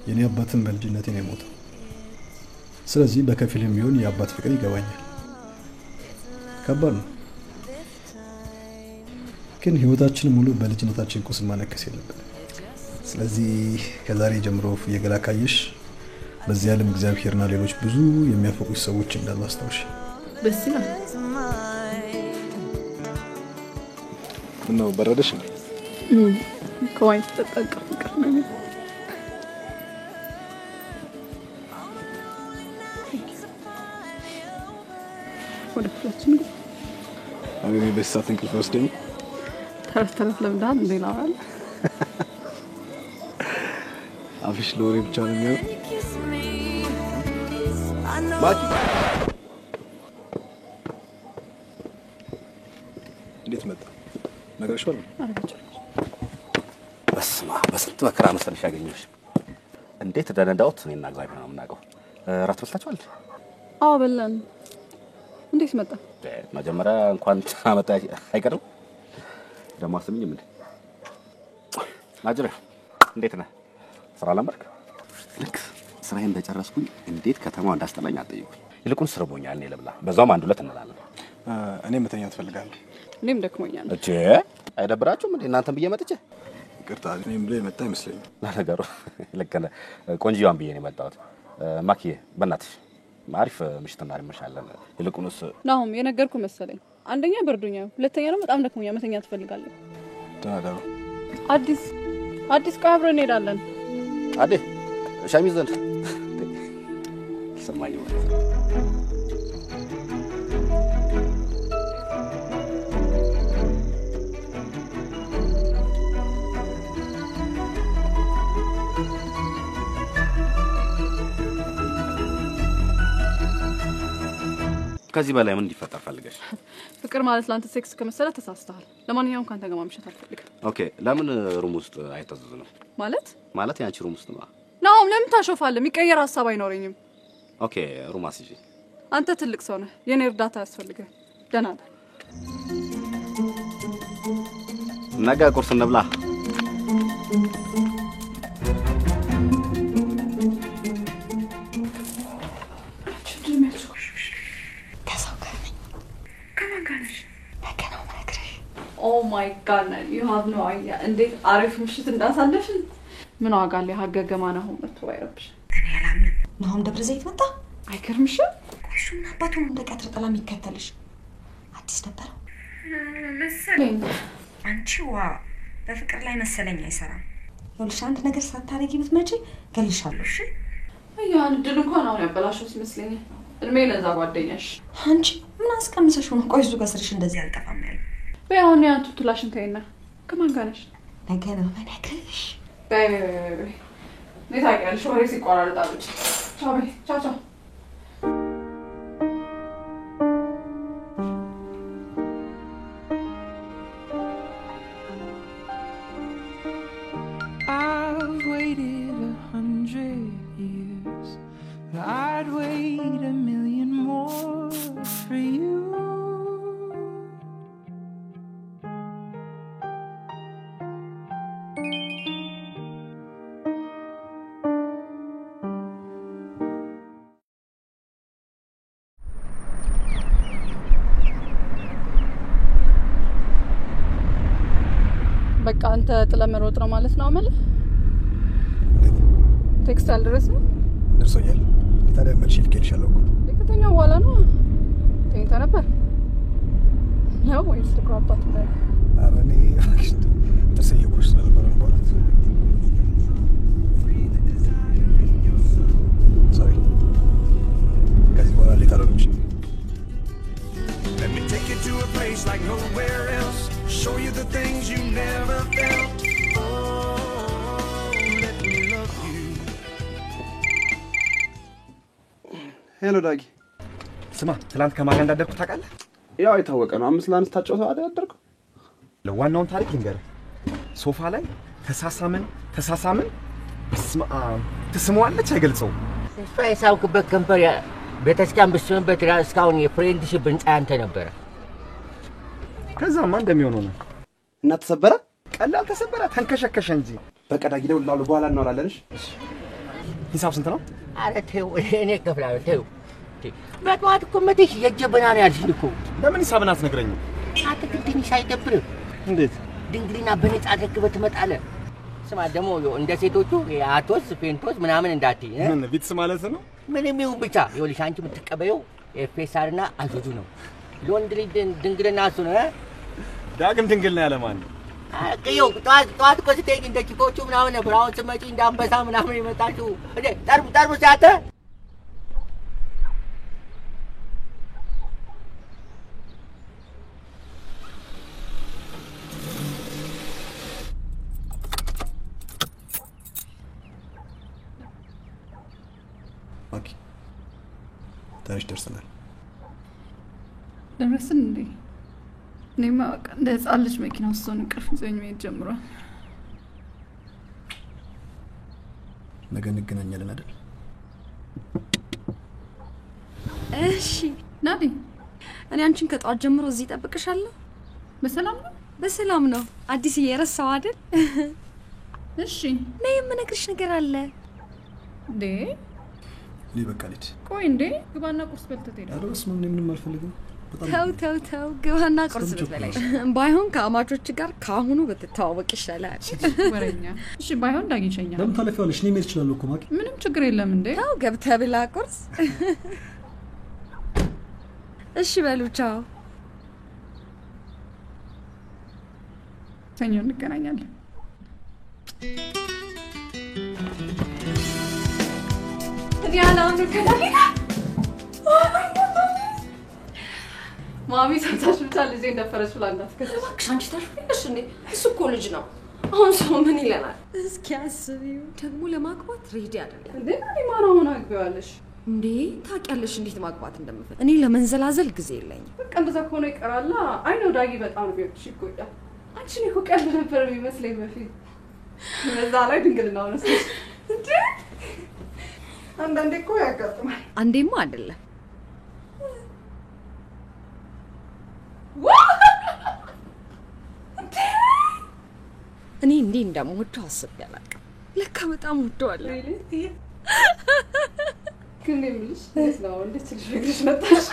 የኔ አባትም በልጅነቴ ነው የሞተው። ስለዚህ በከፊልም ቢሆን የአባት ፍቅር ይገባኛል። ከባድ ነው፣ ግን ህይወታችን ሙሉ በልጅነታችን ቁስል ማነከስ የለብንም። ስለዚህ ከዛሬ ጀምሮ የገላ ካየሽ በዚህ ዓለም እግዚአብሔርና ሌሎች ብዙ የሚያፈቁሽ ሰዎች እንዳሉ አስታውሽ። ደስ ይላል። ምነው በረደሽ? ከዋይን ተጠጣቀ ፍቅር ነው። ወደፊታችን አቤኔ በሳት እንቅልፍ ወስደኝ። ተረት ለምዳን እንደላዋል አፍሽ ለወሬ ብቻ ነው የሚሆነው። ማኪ እንዴት መጣ? ነገርሽው ነው? በስማ በስንት መከራ መሰለሽ ያገኘሽ። እንዴት እንደነዳሁት እኔና እግዚአብሔር ነው የምናውቀው። እራት በልታችኋል? አዎ በላን። እንዴት መጣ? መጀመሪያ እንኳን አመጣ አይቀርም። ደግሞ አስምኝም እንዴ ናጅሬ እንዴት ነህ? ስራ ለመርክ? ልክ ስራዬን እንደጨረስኩኝ እንዴት ከተማው እንዳስጠላኝ አትጠይቁኝ። ይልቁን ስርቦኛል እኔ ልብላ፣ በዛውም አንድ ሁለት እንላለን። እኔ መተኛት እፈልጋለሁ። እኔም ደክሞኛል። እቺ አይደብራችሁም እንዴ እናንተም ብዬ መጥቼ? ይቅርታ እኔም ብለ መጣ ይመስለኝ። ለነገሩ ልክ ነህ። ቆንጆዋን ብዬ ነው የመጣሁት። ማኪዬ በእናትሽ አሪፍ ምሽት እናርምሻለን። ይልቁንስ ናሁም የነገርኩ መሰለኝ። አንደኛ በርዶኛል፣ ሁለተኛ ደግሞ በጣም ደክሞኛል። መተኛት እፈልጋለሁ። ተናደሩ አዲስ ቆይ አብረን እንሄዳለን። አዴ ሻሚዝ ዘንድ ሰማኝ ወይ? ከዚህ በላይ ምን እንዲፈጠር ፈልገሽ? ፍቅር ማለት ላንተ ሴክስ ከመሰለ ተሳስተሃል። ለማንኛውም ካንተ ጋር ማምሸት አልፈልግም። ኦኬ ለምን ሩም ውስጥ አይተዘዝንም? ማለት ያንቺ ሩም ውስጥ ነው። ናሆም ለምን ታሾፋለህ? የሚቀየር ሀሳብ አይኖረኝም። ኦኬ ሩም አስይዤ። አንተ ትልቅ ሰው ነህ፣ የኔ እርዳታ ያስፈልጋል። ደህና ነህ? ነገ ቁርስ እንብላ። Oh my god, you have no idea. እንዴት አሪፍ ምሽት እንዳሳለፍን ምን ዋጋ አለ? ሀገገማ ነው መጥቷይረብሽ። እኔ አላምንም። ናሆም ደብረ ዘይት መጣ። አይገርምሽም? ቆይሹና አባቱን እንደ ቀጥር ጥላ የሚከተልሽ አዲስ ነበር መሰለኝ። አንቺ ዋ በፍቅር ላይ መሰለኝ አይሰራም። ይኸውልሽ አንድ ነገር ሳታረጊ ብትመጪ ገልሻለሁ። እሺ ያን ድል እንኳን አሁን ያበላሽው ይመስለኛል። እድሜ ለዛ ጓደኛሽ። አንቺ ምን አስቀምሰሽ ነው? ቆይ እሱ ጋር ስርሽ እንደዚህ አልጠፋም ያለው። በያውን ያንቱ ትላሽን ከይና ከማን ጋር ነሽ? ነገ ነው በነገርሽ። በይ ታውቂያለሽ፣ ወሬ ሲቆራረጣለች። ቻው በይ። ቻው I've waited 100 years, but I'd wait 1,000,000 more for you. በቃ አንተ ጥለመሮጥ ነው ማለት ነው አመለ? ቴክስት አልደረሰም? ደርሶኛል። ታዲያ መልሽ ልኬልሻለሁ እኮ። ከተኛው በኋላ ነው። ተኝታ ነበር ነው ወይስ ተቋጣት ነው? ኧረ እኔ ጥርሴ እየቦረሽ ስለነበረ ነው ማለት። ሶሪ ከዚህ በኋላ ሌት አደረግሽ። Let me take you to a place like nowhere else. Show you the things you never felt. Oh, let me love you. ሄሎ ዳጊ። ስማ ትላንት ከማን ጋር እንዳደርኩ ታውቃለህ? ያው የታወቀ ነው። 5 ለአንድ ታጫውተው አይደል ያደርኩ? ለዋናውን ታሪክ ልንገርህ። ሶፋ ላይ ተሳሳምን በስመ አብ ትስመዋለች አይገልጸውም። እሷ የሳውክበት ከንፈር ቤተክርስቲያን ብትስምበት እስካሁን የፍሬንድሺፕ ህንፃ ያንተ ነበረ። ከዛማ እንደሚሆነው ነው። እና ተሰበረ? ቀላል ተሰበረ፣ ተንከሸከሸ እንጂ። በቃ ዳጊ ደውላለሁ፣ በኋላ እናወራለን። እሺ ሂሳብ ስንት ነው? ኧረ ተይው፣ እኔ እከፍላለሁ። ተይው። በጠዋት እኮ መተሽ የጀበና ነው ያልሽኝ እኮ። ለምን ሂሳብን አትነግረኝም? አንተ ግን ትንሽ አይደብርም? እንዴት? ድንግልና በነፃ አድርገህ ትመጣለህ። ስማ ደግሞ እንደ ሴቶቹ አቶስ ፔንቶስ ምናምን እንዳትይ ምን ቪትስ ማለት ነው ምንም ይሁን ብቻ ይኸውልሽ አንቺ የምትቀበየው ኤፌሳርና አዙዙ ነው ሎንድሪ ድንግልና እሱ ነው ዳግም ድንግልና ያለ ማን ነው አቀየው ጧት እኮ ስትሄጂ እንደ ቺኮቹ ምናምን ነበር አሁን ስትመጪ እንደ አንበሳ ምናምን የመጣችው እንዴ ጠርሙስ ያተ ኦኬ ታሪሽ ደርሰናል ደረስን እንዴ እኔማ በቃ እንደ ህፃን ልጅ መኪና ውስጥ ሆነ እንቅልፍ ይዞኝ መሄድ ጀምሯል ነገ እንገናኛለን አይደል እሺ ናዲ እኔ አንቺን ከጧት ጀምሮ እዚህ እጠብቅሻለሁ በሰላም ነው አዲስ እየረሳው አይደል እሺ ነይ የምነግርሽ ነገር አለ እንዴ እኔ በቃ ልጅ ቆይ እንዴ ግባና ቁርስ በልተህ ትሄዳለህ ኧረ በስመ አብ ምንም አልፈልግም ተው ግባና ቁርስ በልተህ ባይሆን ከአማቾች ጋር ካሁኑ ብትተዋወቅ ይሻላል ወረኛ እሺ ባይሆን ዳጊቸኛ ለምን ታለፊዋለሽ እኔ መሄድ እችላለሁ እኮ ማኪ ምንም ችግር የለም እንዴ ተው ገብተህ ብላ ቁርስ እሺ በሉ ቻው ሰኞ እንገናኛለን Diana, I'm not ማሚ ታታሽታል እዚህ እንደፈረሽ ብላናት ከሰማክሽ አንቺ ታሽፍልሽ እንዴ እሱ እኮ ልጅ ነው አሁን ሰው ምን ይለናል እስኪ አስቢው ደግሞ ለማግባት ሬዲ አይደለም እንዴ ማን አሁን አግቢዋለሽ እንዴ ታውቂያለሽ እንዴት ማግባት እንደምፈልግ እኔ ለመንዘላዘል ጊዜ የለኝም በቃ እንደዛ ከሆነ ይቀራላ አይ ነው ዳጊ በጣም ነው ቢወድሽ ይጎዳል አንቺ ነው እኮ ቀልድ ነበር የሚመስለኝ በፊት በዛ ላይ ድንግልና ነው እንዴ አንዳንዴ እኮ ያጋጥማል አንዴማ አይደለም እኔ እንዴ እንደምወደው አስቤ አላውቅም ለካ በጣም ወደዋለሁ ግን ምንሽ ነው እንዴት ልጅ መጣሽ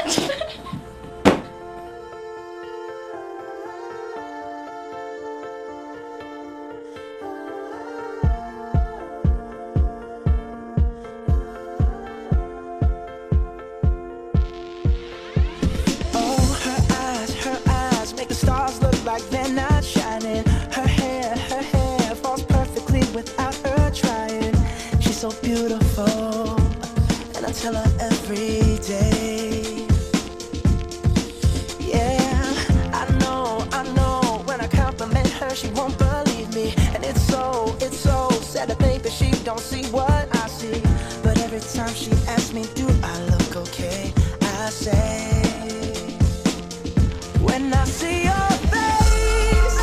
Tell her every day. Yeah, I know. When I compliment her, she won't believe me, and it's so sad to think that she don't see what I see. But every time she asks me, do I look okay? I say, when I see your face,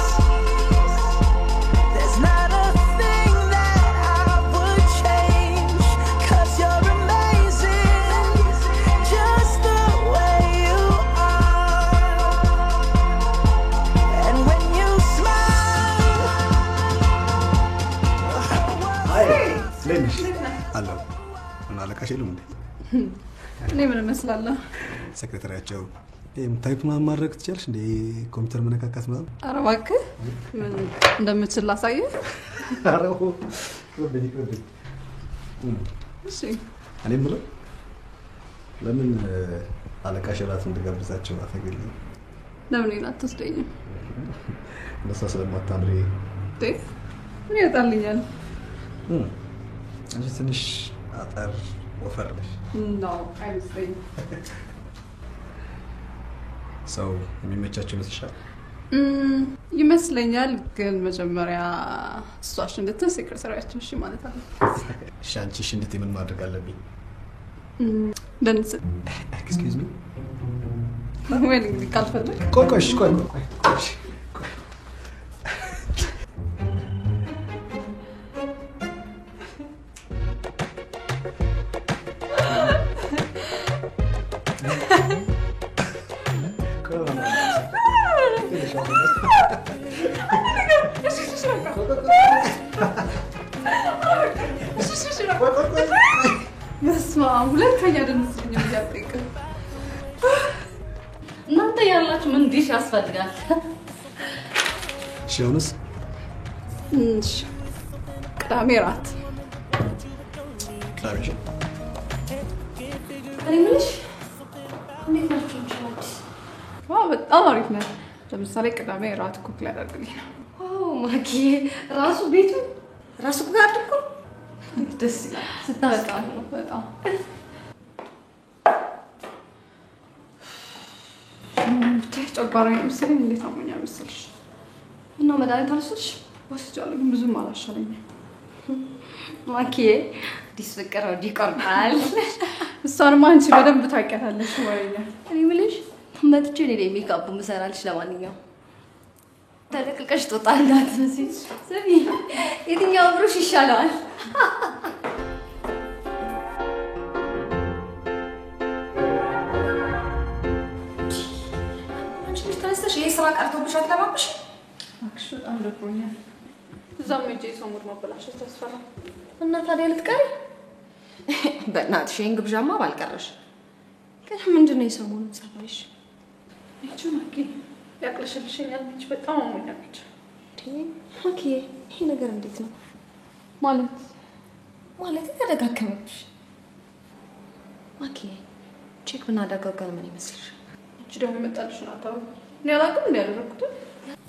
there's not a thing that I would change, 'cause you're አለው እና አለቃሽ የለም እንዴ እኔ ምን መስላለሁ ሴክሬታሪያቸው ታይፕ ማድረግ ትችላለሽ እንዴ ኮምፒውተር መነካካት ምናምን ኧረ እባክህ ምን እንደምትችል ላሳየህ ኧረ እሺ እኔ የምለው ለምን አለቃሽ እራት እንድጋብዛቸው አፈገኝ ለምን እኔን አትወስደኝም እንደሷ ስለማታምሪ ምን ይወጣልኛል አንቺ ትንሽ አጠር ወፈር ነሽ ነው አይመስለኝም ሰው የሚመቻቸው ይመስልሻል ይመስለኛል ግን መጀመሪያ እሷሽ እንድትል ሴክሬታሪያችን እሺ ማለት አለ እሺ አንቺ እሺ እንድትይ ምን ማድረግ አለብኝ ደንስ ኤክስኪውዝ ሚ ወይ ካልፈለክ ቆይ በስመ አብ ሁለተኛ ደንስልኝ እያጠቅ እናንተ ያላችሁ ምን ዲሽ ያስፈልጋል እሺ አሁንስ ቅዳሜ ራት ቅዳሜ እኔ የምልሽ እንዴት ናችሁ እንችላለን? ዋው በጣም አሪፍ ነው። ለምሳሌ ቅዳሜ ራት ኩክ ሊያደርግልኝ ነው። ዋው ማኪ ራሱ ቤቱ ራሱ ኩክ አድርጎ ደስ ይላል። ስታበጣም በጣም ብታይ ጨጓራዬ መሰለኝ እንዴት አሞኛል መሰልሽ። እና መድኃኒት አልወሰድሽ? ወስጃለሁ ግን ብዙም አላሻለኝም። ማኪ አዲስ ፍቅር ወዲህ ይቆርጣል። እሷንማ አንቺ በደንብ ታውቂያታለሽ ወይኔ። እኔ የምልሽ መጥቼ እኔ ላይ ሜካፕ ምሰራልሽ። ለማንኛውም ተለቅቀሽ ትወጣ እንዳትመስይ። ስሚ የትኛው ብሩሽ ይሻለዋል? አንቺ ልጅ ተነስተሽ ይሄ ስራ ቀርቶብሽ አትለባብሽ? እባክሽ በጣም ደብሮኛል። እዛም ሂጅ ሰው ሙድ ማበላሸት ተስፈራ እና ታዲያ ልትቀሪ? በእናትሽ ይሄን ግብዣማ ባልቀረሽ። ግን ምንድን ነው የሰሞኑን ጸባይሽ? ይቺ ማኪ ያቅለሽልሽኛል እንጂ በጣም አሞኛል ብቻ። ማኪ ይሄ ነገር እንዴት ነው ማለት ተደጋገመብሽ? ማኪ ቼክ ብናደርገው ግን ምን ይመስልሽ? እቺ ደግሞ የመጣልሽን አታውቅም። እኔ አላውቅም እንደ ያደረኩት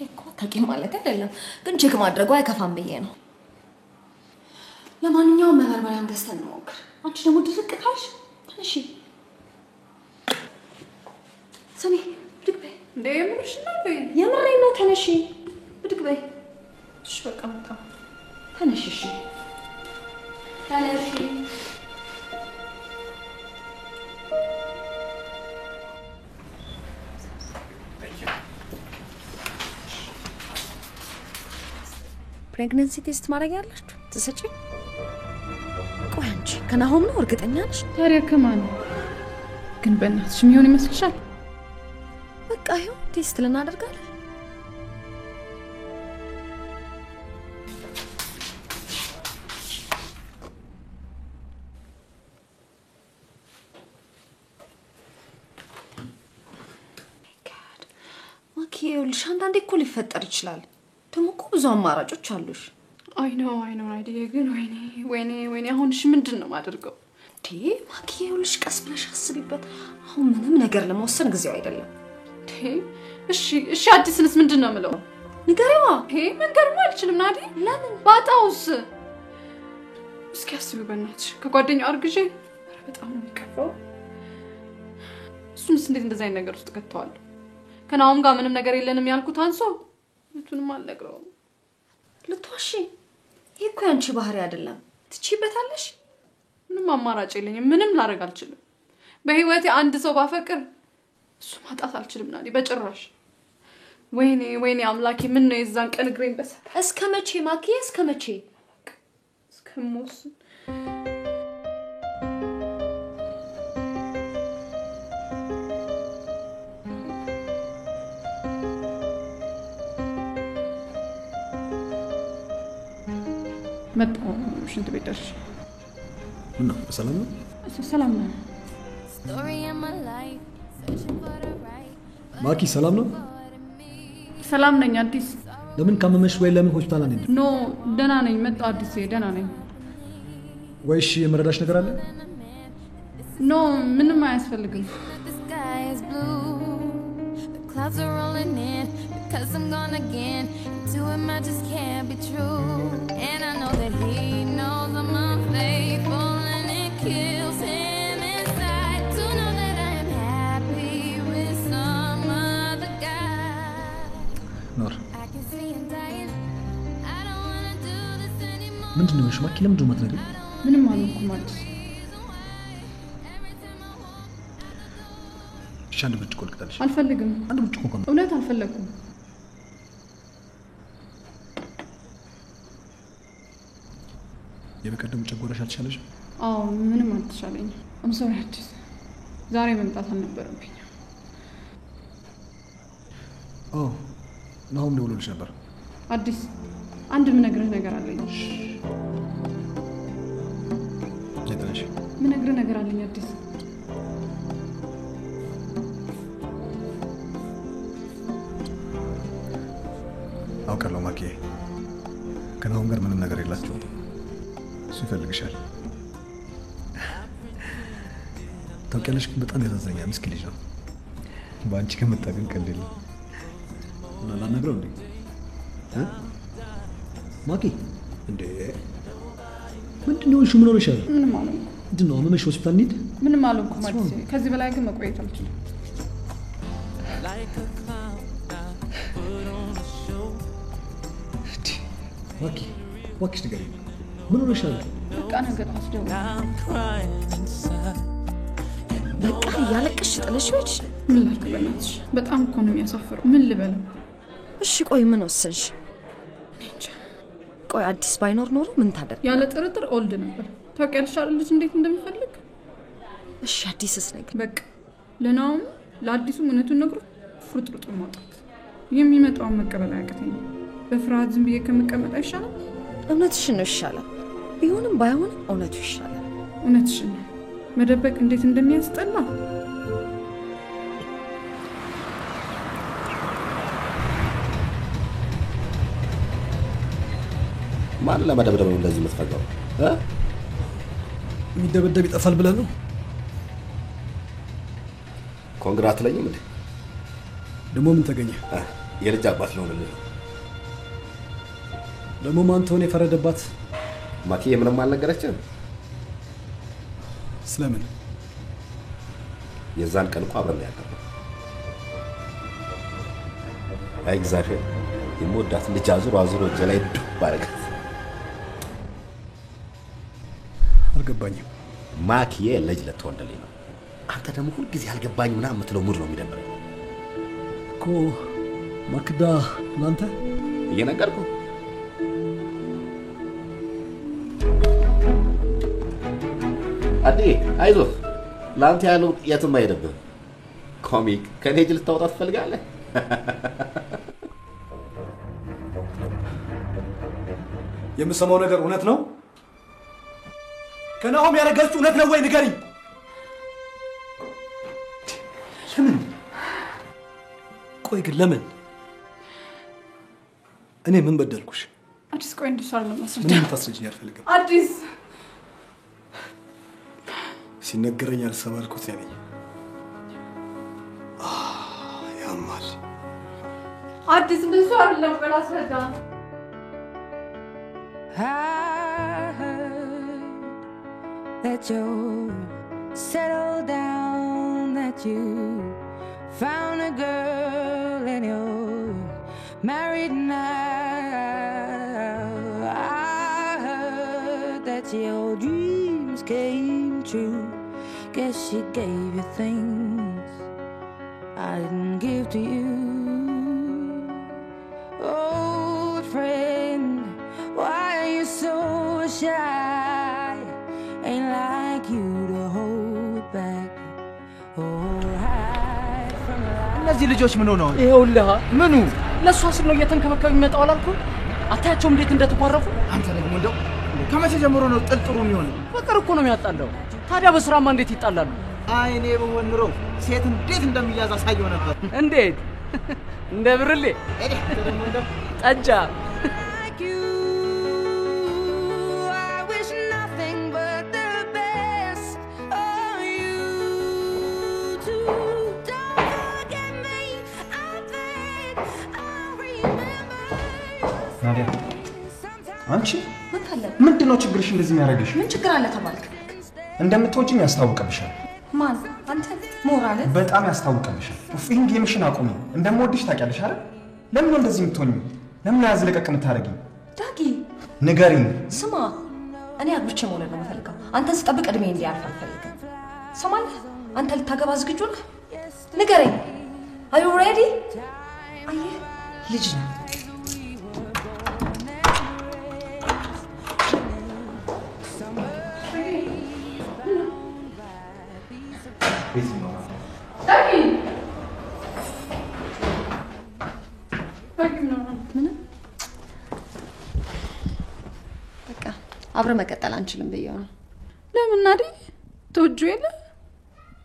እኮ ታውቂም ማለት አይደለም፣ ግን ቼክ ማድረጉ አይከፋም ብዬ ነው። ለማንኛውም መበርበሪያን ገዝተን እንሞክር። አንቺ ደግሞ ድርቅ ካልሽ ተነሺ። ስሚ ብድግ በይ። እንደ የምርሽ ነው በይ። የምሬን ነው። ተነሺ ብድግ በይ። እሺ በቃ መጣ። ተነሺ። እሺ ተነሺ። ፕሬግነንሲ ቴስት ማድረግ ያላችሁ ትሰጪ? ቆይ አንቺ ከናሆም ነው እርግጠኛ ነሽ? ታዲያ ከማን ነው? ግን በእናትሽ የሚሆን ይመስልሻል? በቃ ይኸው ቴስት ልናደርጋለን። ማኪ ይኸውልሽ አንዳንዴ እኮ ሊፈጠር ይችላል። ደግሞ እኮ ብዙ አማራጮች አሉሽ። አይ ነው አይዲያ ግን ወይኔ አሁን እሺ ምንድን ነው የማደርገው? ማኪ ይኸውልሽ ቀስ ብለሽ አስቢበት። አሁን ምንም ነገር ለመወሰን ጊዜው አይደለም። እሺ አዲስንስ ምንድን ነው የምለው? ንገሪዋ። መንገርማ አልችልም ናዲ። ለምን? ባጣውስ? እስኪ አስቢው በእናትሽ። ከጓደኛው አርግዤ በጣም ነው የሚከፋው። እሱንስ እንዴት እንደዛ አይነት ነገር ውስጥ ከተዋለሁ? ከናሆም ጋር ምንም ነገር የለንም ያልኩት አንሶ ምንም አልነግረውም። ልትዋሺ? ይሄ እኮ ያንቺ ባህሪ አይደለም። ትችይበታለሽ። ምንም አማራጭ የለኝም። ምንም ላደርግ አልችልም። በህይወቴ አንድ ሰው ባፈቅር እሱ ማጣት አልችልም ናዲ በጭራሽ። ወይኔ አምላኬ ምን ነው የዛን ቀን እግሬን በሰ እስከ መቼ ማኪ? እስከ መቼ? እስከምወስን መጣሁ። ሽንት ቤት ደርሼ ምነው በሰላም ነው? ሰላም ነው። ማኪ ሰላም ነው? ሰላም ነኝ። አዲስ ለምን ካመመሽ ወይ ለምን ሆስፒታል አንሄድ? ኖ ደህና ነኝ። መጣሁ አዲስ ደህና ነኝ። ወይሽ የመረዳሽ ነገር አለ? ኖ ምንም አያስፈልግም። Clouds are rolling in because I'm gone again. To him I just can't be true. And I know that he knows I'm unfaithful and it kills him inside to know that I am happy with some other guy. ኖር I can see him dying. I don't wanna do this anymore. ምንድን ነው ማኪ? ለምንድን ነው የማትነግሪኝ? ምንም አልሆንኩም አዲስ። እሺ አንድ ብርጭቆ ልቅጠልሽ። አልፈልግም። አንድ ብርጭቆ እንኳን እውነት አልፈለኩም። የበቀደሙ ጨጎራሽ አልተሻለሽ? አዎ ምንም አልተሻለኝ። ሶሪ አዲስ። ዛሬ መምጣት አልነበረብኝም። ናሆም ደውሎልሽ ነበር? አዲስ አንድ የምነግርህ ነገር አለኝ። የጠነሽ? የምነግርህ ነገር አለኝ አዲስ። አውቃለሁ ማኪ፣ ከናሆም ጋር ምንም ነገር የላችሁም። እሱ ይፈልግሻል። ታውቂያለሽ፣ ግን በጣም ያሳዝነኛል። ምስኪን ልጅ ነው። በአንቺ ከመጣ ግን ቀልድ የለም። እና ላናግረው እንዴ? ማኪ እንዴ ምንድን ነው? እሺ ምን ሆነሻል? ምንም አልሆንኩም። ምንድን ነው አመመሽ? ሆስፒታል እንሂድ። ምንም አልሆንኩም አዲስ። ከዚህ በላይ ግን መቆየት አልችልም። ማኪ እባክሽ ንገሪኝ፣ ምን ሆነሻል? በቃ ነገ ጠዋት ደውል። በቃ እያለቀሽ ጥለሽ ሄድሽ? ምን ላድርግ በእናትሽ፣ በጣም እኮ ነው የሚያሳፍረው። ምን ልበለው? እሺ ቆይ ምን ወሰንሽ? ቆይ አዲስ ባይኖር ኖሮ ምን ታደርግ? ያለ ጥርጥር ኦልድ ነበር። ታውቂያለሽ አይደል ልጅ እንዴት እንደሚፈልግ? እሺ አዲስስ ነገር? በቃ ለናውም ለአዲሱ እውነቱን ነግሮ ፍርጥርጡን ማውጣት። የሚመጣውን መቀበል አያቅተኝም። በፍርሃት ዝም ብዬ ከመቀመጥ አይሻልም? እውነትሽን ነው ይሻላል። ቢሆንም ባይሆንም እውነቱ ይሻላል። እውነትሽን ነው። መደበቅ እንዴት እንደሚያስጠላ ማን ለመደብደብ ነው እንደዚህ የምትፈጋው? የሚደበደብ ይጠፋል ብለህ ነው? ኮንግራት ለኝም እንዴ? ደግሞ ምን ተገኘ? የልጅ አባት ነው ልልህ። ደግሞ ማን ተሆነ የፈረደባት? ማኪ ምንም አልነገረችም? ስለምን? የዛን ቀን እኮ አብረን ያደረግነው። አይ እግዚአብሔር የምወዳት ልጅ አዙሮ እጄ ላይ ዱብ አደረጋት። አልገባኝም። ማኪዬ ልጅ ልትወልድልኝ ነው። አንተ ደግሞ ሁልጊዜ አልገባኝ ምናምን የምትለው ሙድ ነው የሚደብረኝ እኮ። ማክዳ ላንተ እየነገርኩ አዲ አይዞህ፣ ላንተ ያለው የትም አይሄድብህም። ኮሚክ ከኔ እጅ ልታወጣ ትፈልጋለህ? የምሰማው ነገር እውነት ነው? ከናሆም ያረገዝሽው እውነት ነው ወይ? ንገሪኝ። ለምን? ቆይ ግን ለምን? እኔ ምን በደልኩሽ? አዲስ ቆይ እንድሳር ነው መስሎኝ። ምንም ታስረጅኝ አልፈልግም። አዲስ ሲነገረኝ አልሰማ አልኩት ነኝ። ያማል። አዲስ እንደሱ አይደለም። በላስረዳ that you settled down, that you found a girl and you're married now. I heard that your dreams came true. Guess she gave you things I didn't give to you. Old friend, why are you so shy? Ain't like you to hold back or hide from life. እነዚህ ልጆች ምን ሆነው? ይኸውልህ ምኑ ለሷ ስል ነው እየተንከባከበ የሚመጣው አላልኩም? አታያቸውም እንዴት እንደተኳረፉ? አንተ ደግሞ እንደው ከመቼ ጀምሮ ነው ጥልጥሩ የሚሆነው? ፍቅር እኮ ነው የሚያጣለው። ታዲያ በስራማ እንዴት ይጣላሉ? አይ እኔ በሆን ኑሮ ሴት እንዴት እንደሚያዝ አሳየው ነበር። እንዴት? እንደ ብርሌ ጠጃ ናዲያ አንቺ ምን ታለ? ምንድነው ችግርሽ እንደዚህ የሚያደርግሽ? ምን ችግር አለ ተባልክ? እንደምትወጂኝ ያስታውቅብሻል። ማን? አንተ ሞራል በጣም ያስታውቅብሻል። ኡፍ ይሄን ጌምሽን አቁሚ። እንደምወድሽ ታውቂያለሽ አይደል? ለምን ነው እንደዚህ የምትሆኚው? ለምን ነው ያዝለቀቅ የምታደርጊኝ? ዳጊ ንገሪኝ። ስማ፣ እኔ አግብቼ መውለድ ነው የምፈልገው። አንተን ስጠብቅ እድሜ እንዲያልፍ አልፈልግም። ሰማለህ? አንተ ልታገባ ዝግጁ ነህ? ንገረኝ። Are you ready? አየህ ልጅ ነው። በቃ አብረን መቀጠል አንችልም ብዬው ነው። ለምን ናዲ? ትወጂው የለ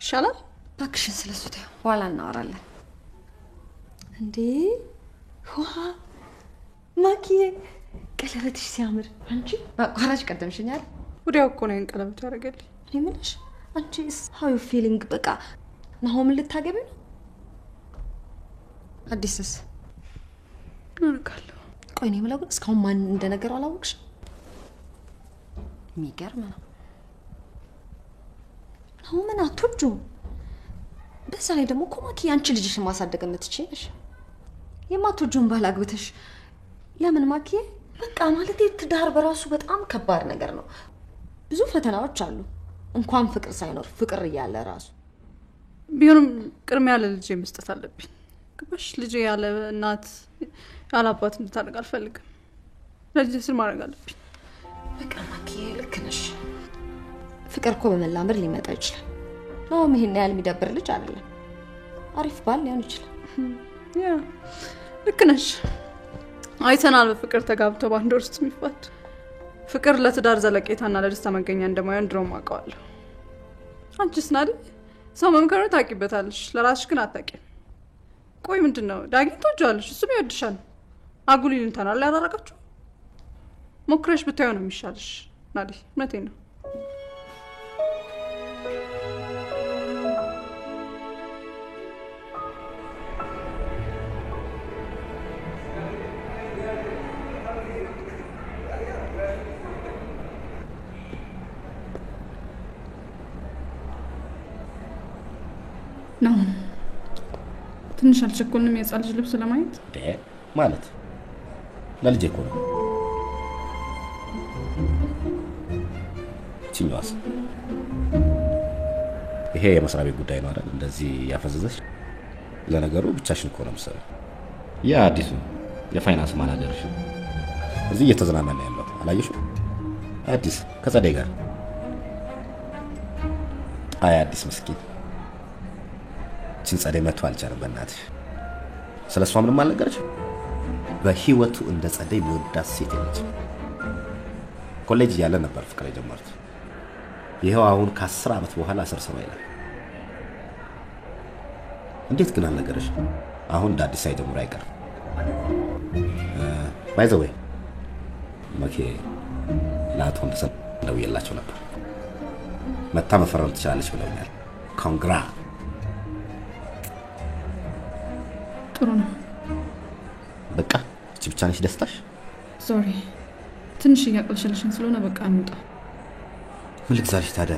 ይሻላል። እባክሽን ስለሱ ተይው፣ በኋላ እናወራለን። እንዴ ዋ ማኪዬ፣ ቀለበትሽ ሲያምር! አንቺ አቋራጭ ቀደምሽኛል። ወዲያው እኮ ነው ቀለበት ያደረገልኝ። እኔ ምንሽ አንቺስ how you feeling በቃ ናሆምን ልታገቢ ነው? አዲስስ አልካለሁ። ቆይ እኔ የምለው ግን እስካሁን ማን እንደነገረው አላወቅሽ? የሚገርም ነው። ናሆምን አትወጂው። በዛ ላይ ደግሞ እኮ ማኪ አንቺ ልጅሽን ማሳደግ የምትችይ ነሽ። የማትወጂውን ባል አግብተሽ ለምን ማኪ? በቃ ማለት ትዳር በራሱ በጣም ከባድ ነገር ነው። ብዙ ፈተናዎች አሉ። እንኳን ፍቅር ሳይኖር ፍቅር እያለ ራሱ ቢሆንም ቅድሚያ ለልጄ መስጠት አለብኝ። ግባሽ ልጄ ያለ እናት ያለ አባት እንድታደግ አልፈልግም። ለልጄ ስል ማድረግ አለብኝ። በቃ ማኪ ልክ ነሽ። ፍቅር እኮ በመላመድ ሊመጣ ይችላል። ነው ይሄን ያህል የሚደብር ልጅ አይደለም። አሪፍ ባል ሊሆን ይችላል። ያ ልክ ነሽ። አይተናል በፍቅር ተጋብተው በአንድ ወር ውስጥ የሚፋቱ። ፍቅር ለትዳር ዘለቄታና ለደስታ መገኛ እንደማይሆን ድሮም አውቀዋለሁ። አንቺስ ናዲ ሰው መምከር ታውቂበታለሽ፣ ለራስሽ ግን አታውቂም። ቆይ ምንድነው ዳጊን ትወጂዋለሽ፣ እሱም ይወድሻል። አጉሊን እንተናል ያደረጋችሁ ሞክረሽ ብታዩ ነው የሚሻልሽ ናዲ። እውነቴን ነው። ነው ትንሽ አልቸኮልንም የጻል ልጅ ልብስ ለማየት ማለት ለልጄ እኮ ነው። ቺኛዋስ ይሄ የመስሪያ ቤት ጉዳይ ነው አይደል? እንደዚህ ያፈዘዘሽ። ለነገሩ ብቻሽን እኮ ነው የምትሰሪው። ያ አዲሱ የፋይናንስ ማናጀርሽ እዚህ እየተዝናና ነው ያለው። አላየሽው? አዲስ ከጸደይ ጋር። አይ አዲስ ምስኪን ጸደይ መጥቶ አልቻለም። በእናትሽ ስለሷ ምንም አልነገረችም? በህይወቱ እንደ ጸደይ የሚወዳት ሴት የለችም። ኮሌጅ ያለ ነበር ፍቅር የጀመሩት። ይሄው አሁን ከ10 ዓመት በኋላ አሰርሰማ ይላል። እንዴት ግን አልነገረሽም? አሁን እንደ አዲስ ሳይጀምሩ አይቀርም። ባይ ዘ ዌይ መኬ ለአቶ ወንድሰን ደውዬላቸው ነበር። መታ መፈረም ትችላለች ብለውኛል። ኮንግራ ጥሩ ነው። በቃ እቺ ብቻ ነሽ ደስታሽ? ሶሪ ትንሽ እያቆሸለሽን ስለሆነ በቃ እንውጣ። ምን ልግዛልሽ ታዲያ?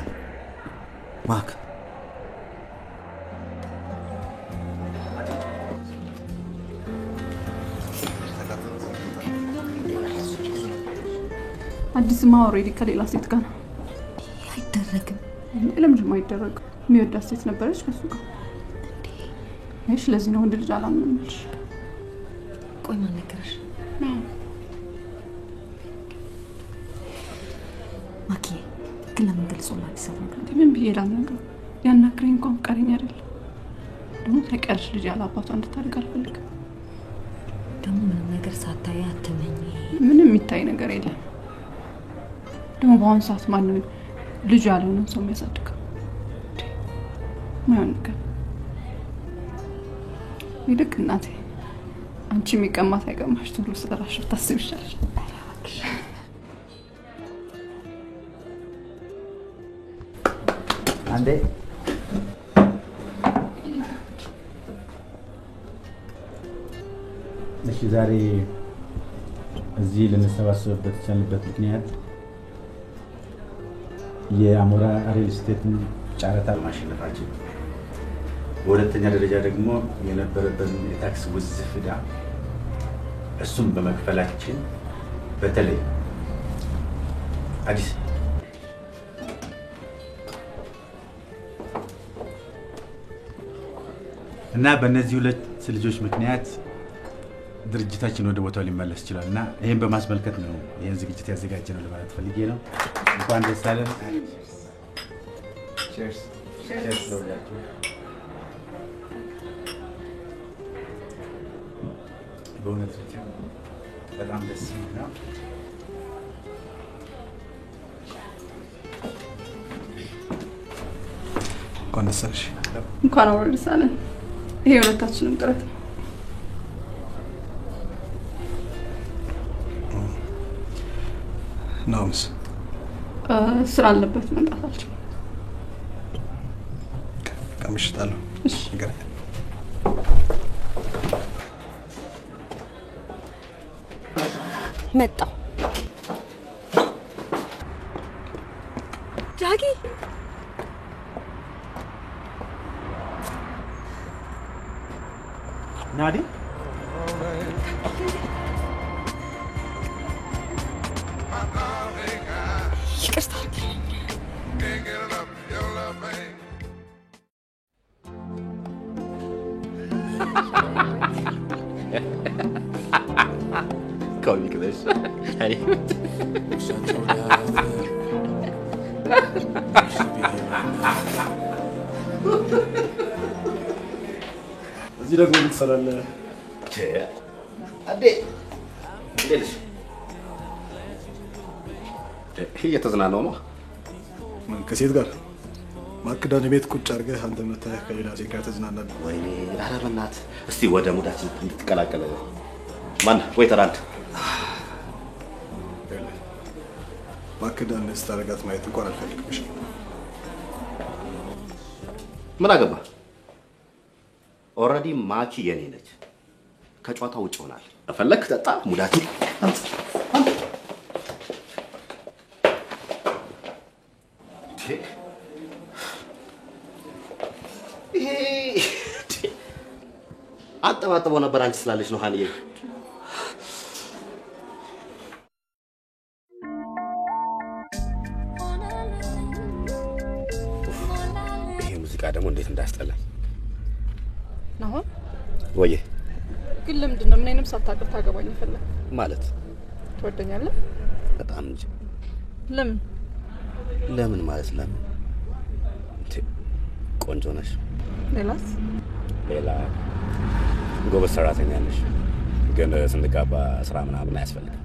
ማክ አዲስማ ኦሬዲ ከሌላ ሴት ጋር ነው። አይደረግም። ለምን አይደረግም? የሚወዳት ሴት ነበረች ከሱ ጋር። እሺ ለዚህ ነው ወንድ ልጅ አላምንልሽ። ቆይ ማን ነገረሽ? ማኪ ግን ለምን ገልጾላ ሊሰራ ነው? ምን ብዬ ላናግረው? ያናግረኝ እንኳን ፈቃደኛ አይደለም። ደግሞ ታውቂያለሽ ልጅ ያለ አባቷ እንድታድግ አልፈልግም። ደግሞ ምንም ነገር ሳታይ አትመኝ። ምንም የሚታይ ነገር የለም። ደግሞ በአሁኑ ሰዓት ማንም ልጅ ያልሆነን ሰው የሚያሳድገው ማይሆን ነገር። ይልቅ እናቴ አንቺ የሚቀማት አይቀማሽ ቶሎ ስለራስሽ ብታስብ ይሻላል። አንዴ እሺ፣ ዛሬ እዚህ ልንሰባሰብበት የቻልንበት ምክንያት የአሞራ ሪል ስቴትን ጨረታ ማሸነፋችን፣ በሁለተኛ ደረጃ ደግሞ የነበረበትን የታክስ ውዝፍ ዕዳ እሱም በመክፈላችን፣ በተለይ አዲስ እና በእነዚህ ሁለት ልጆች ምክንያት ድርጅታችን ወደ ቦታው ሊመለስ ይችላል እና ይሄን በማስመልከት ነው ይሄን ዝግጅት ያዘጋጀነው ለማለት ፈልጌ ነው። እንኳን ደስ አለን። ቺርስ ቺርስ ለሁላችሁ። በእውነት በጣም ደስ የሚል ነው። እንኳን ደስ አለሽ። እንኳን አብሮ ደስ አለን። ይሄ ሁለታችንም ጥረት ነው። ናውስ ስራ አለበት መምጣት አልችልም። ከምሽታለሁ። እሺ ገና መጣው ዳጊ ናዲ ይቅርታ ኮሚክ ነሽ። አይ እዚህ ደግሞ ምን ትሰራለህ? አዴ እንዴት እየተዝናናው ነው? ምን ከሴት ጋር ማክዳን ቤት ቁጭ አድርገህ አንተ መተህ ከሌላ ሴት ጋር ተዝናናለህ? ወይኔ ኧረ በእናትህ እስቲ ወደ ሙዳችን እንድትቀላቀለ ማን ወይተር አንድ ማክዳን ስታረጋት ማየት እንኳን አልፈልግም። እሺ ምን አገባ? ኦልሬዲ ማኪ የኔ ነች። ከጨዋታ ውጭ ሆናል። ፈለክ ጠጣ ሙዳችን አጠባጥበው ነበር አንቺ ስላለች ነው ሀኒዬ። ይሄ ሙዚቃ ደግሞ እንዴት እንዳስጠላኝ ነው። ወይዬ ግን ለምንድን ነው ምን አይነት ሳታውቅ ታገባኝ ፈለግ? ማለት ትወደኛለህ? በጣም እንጂ። ለምን ለምን ማለት ለምን? ቆንጆ ነሽ። ሌላስ? ሌላ ጎበዝ ሰራተኛ ነሽ። ግን ስንጋባ ስራ ምናምን አያስፈልግም።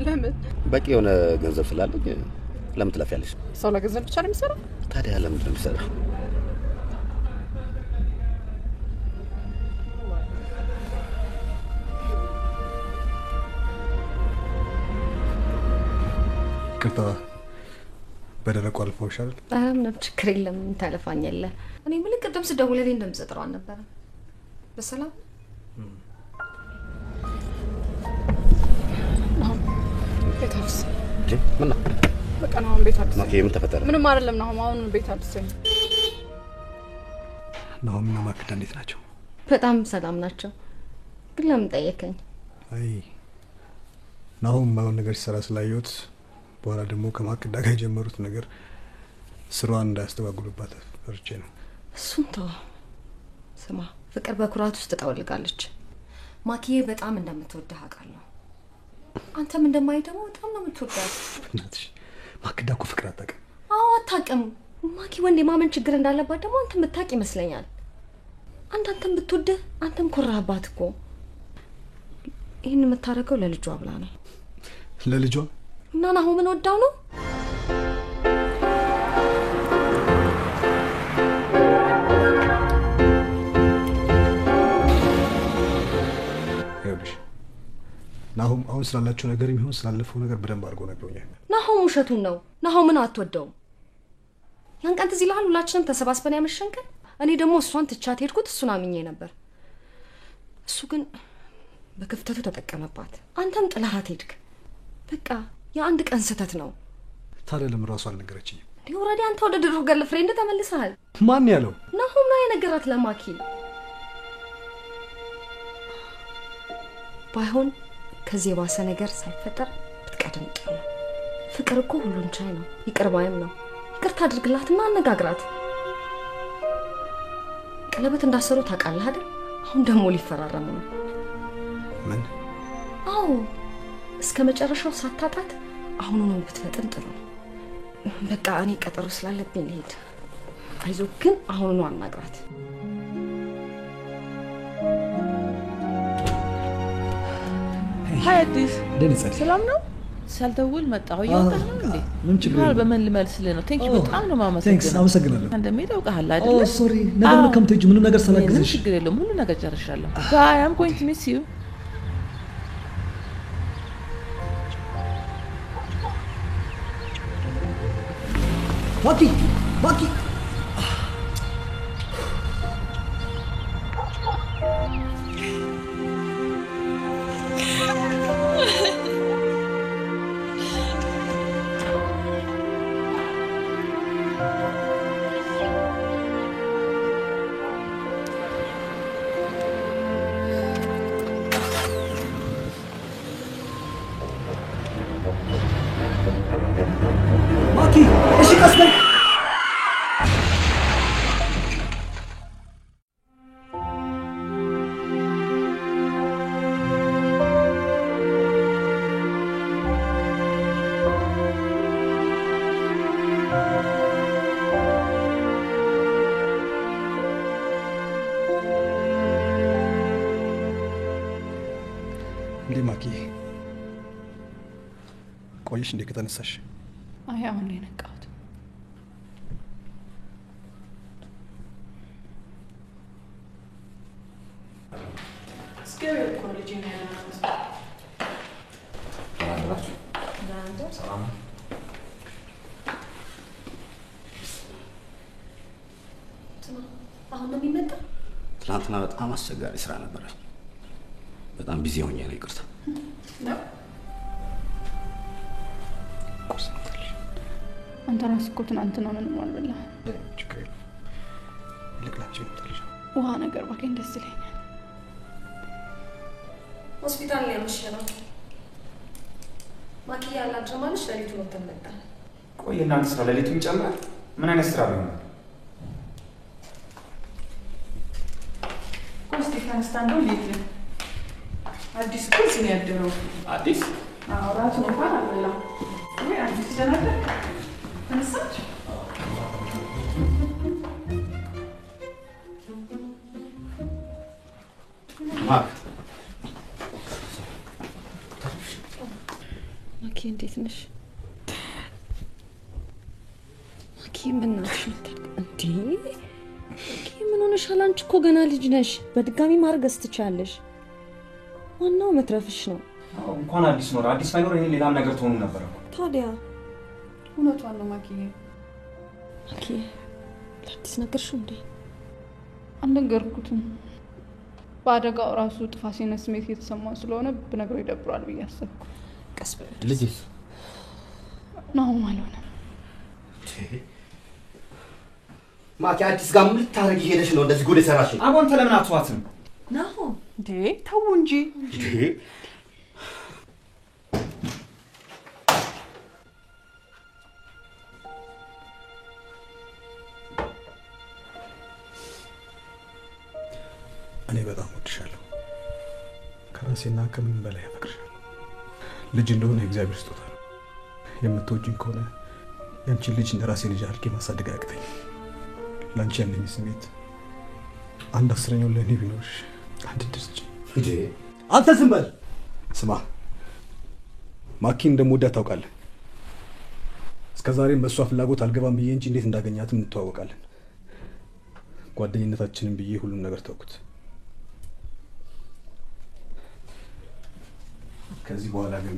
ለምን? በቂ የሆነ ገንዘብ ስላለኝ ለምን ትለፊያለሽ? ሰው ለገንዘብ ብቻ ነው የሚሰራው? ታዲያ ለምንድን ነው የሚሰራው? ይቅርታ በደረቁ አልፈውሻል። ምንም ችግር የለም። ታለፋኛለህ። እኔ ምን ቅድም ስደውልልኝ እንደምትሰጥረው አልነበረም? በሰላም ቤት አድርስ። ምን ነው? በቃ ነው ቤት አድርስ። ማኪ ምን ተፈጠረ? ምንም አይደለም ነው። አሁን ቤት አድርሰኝ። ናሆም እና ማክዳ እንዴት ናቸው? በጣም ሰላም ናቸው። ግን ለምን ጠየቀኝ? አይ ናሆም ማውን ነገር ሲሰራ ስላየሁት በኋላ ደግሞ ከማክዳ ጋር የጀመሩት ነገር ስራዋን እንዳያስተጓጉሉባት ፈርቼ ነው። እሱን ተው። ስማ፣ ፍቅር በኩራት ውስጥ ትጠወልጋለች። ማኪዬ በጣም እንደምትወድህ አውቃለሁ። አንተም እንደማይ ደግሞ በጣም ነው የምትወዳት። እናትሽ ማክዳ እኮ ፍቅር አታውቅም። አዎ አታውቅም። ማኪ ወንድ የማመን ችግር እንዳለባት ደግሞ አንተ የምታውቅ ይመስለኛል። አንተም ብትወድህ አንተም ኮራህባት እኮ። ይህን የምታደርገው ለልጇ ብላ ነው። ለልጇ? እና ናሆምን ወዳው ነው? ይኸውልሽ ናሆም አሁን ስላላቸው ነገር የሚሆን ስላለፈው ነገር በደንብ አድርጎ ነግሮኛል። ናሆም ውሸቱን ነው። ናሆምን አትወደውም። ያን ቀን ትዝ ይልሃል? ሁላችንም ተሰባስበን ያመሸን ቀን እኔ ደግሞ እሷን ትቻት ሄድኩት። እሱን አምኜ ነበር። እሱ ግን በክፍተቱ ተጠቀመባት። አንተም ጥላሃት ሄድክ። በቃ የአንድ ቀን ስህተት ነው። ታዲያ ለምን ራሱ አልነገረችኝም? እንዴ ኦልሬዲ አንተ ወደ ድሮ ገርል ፍሬንድ ተመልሰሃል። ማን ያለው? ናሆም ነው የነገራት ለማኪ። ባይሆን ከዚህ የባሰ ነገር ሳይፈጠር ብትቀደም ጥሩ ነው። ፍቅር እኮ ሁሉን ቻይ ነው፣ ይቅር ባይም ነው። ይቅርታ አድርግላትና አነጋግራት። ቀለበት እንዳሰሩ ታውቃለህ አይደል? አሁን ደግሞ ሊፈራረሙ ነው። ምን? አዎ እስከ መጨረሻው ሳታጣት አሁኑኑ ብትፈጥን ጥሩ ነው። በቃ እኔ ቀጠሮ ስላለብኝ ልሄድ። አይዞህ ግን አሁኑኑ አናግራት። ሀይ አዲስ፣ ደንጸል ሰላም ነው? ሳልደውል መጣሁ። እየወጣህ ነው እንዴ? ምን ችግር ይባል የለም። በምን ልመልስልህ ነው? ቴንክ ዩ በጣም ነው ቴንክስ፣ የማመሰግነው። አመሰግናለሁ። እንደሚሄድ አውቃለህ አይደል? ሶሪ ነገር ከምትሄጂ ምንም ነገር ሳላግዝሽ። ችግር የለውም፣ ሁሉ ነገር ጨርሻለሁ። ባይ አም ጎይንግ ቱ ሚስ ዩ። ማኪ ማኪ ማኪ እሺ ቀስ በል እንዴ ማኪ ቆይሽ እንዴ ከተነሳሽ? አይ አሁን ነው የነቃሁት። እስኪ እኮ ልጅ ነው ያለው። ሰላም አሁን ነው የሚመጣው? ትናንትና በጣም አስቸጋሪ ስራ ነበረ። በጣም ቢዚ ሆኜ ነው። ይቅርታ። አንተ ራስህ እኮ ትናንትና ምንም አልበላህም። ውሃ ነገር ባገኝ ደስ ይለኛል። ሆስፒታል ነው ያመሸነው። ማኪያ አላድረማለሽ ለሊቱ ነው ተመጣ። ቆይ እናንተ ስራ ለሊቱን ይጨምራል? ምን አይነት ስራ ነው? ኮስቲ ካንስታንዶ ሊት አዲስ እኮ እዚህ ነው ያደረው። አዲስ? አዎ ራሱን እንኳን አልበላም። ወይ አዲስ ደናደ ተነሳች። ማክ ማኪ እንዴት ነሽ? ማኪ ምን ነሽ? እንዴ ማኪ ምን ሆነሻል? አንቺ እኮ ገና ልጅ ነሽ። በድጋሚ ማርገዝ ትቻለሽ። ዋናው መትረፍሽ ነው። እንኳን አዲስ ኖር አዲስ ባይኖር ይሄ ሌላም ነገር ትሆኑ ነበር። ታዲያ እውነቷን ነው ማኪ። ማኪ ለአዲስ ነገርሽው እንዴ? አልነገርኩትም። በአደጋው ራሱ ጥፋቴን ስሜት እየተሰማው ስለሆነ ብነግረው ይደብረዋል ብዬ አሰብኩ። ቀስ በል ልጅስ ነው አልሆነም። ማኪ አዲስ ጋር ምን ልታረጊ ሄደሽ ነው እንደዚህ ጉድ የሰራሽ? አቦን ለምን አትዋትም? ናሆ እንዴ ተው እንጂ እኔ በጣም ወድሻለሁ። ከራሴና ከምንም በላይ አፈቅርሻለሁ። ልጅ እንደሆነ የእግዚአብሔር ስጦታ ነው። የምትወጂኝ ከሆነ ያንቺን ልጅ እንደ ራሴ ልጅ አድርጌ ማሳደግ አያቅተኝም። ለአንቺ ያለኝ ስሜት 1/10 ለእኔ ቢኖርሽ አንድ ድርጅ እንዴ አንተ ዝም በል። ስማ ማኪን እንደምወዳት ታውቃለህ። እስከዛሬም በእሷ ፍላጎት አልገባም ብዬ እንጂ እንዴት እንዳገኛትም እንተዋወቃለን። ጓደኝነታችንን ብዬ ሁሉም ነገር ተውኩት። ከዚህ በኋላ ግን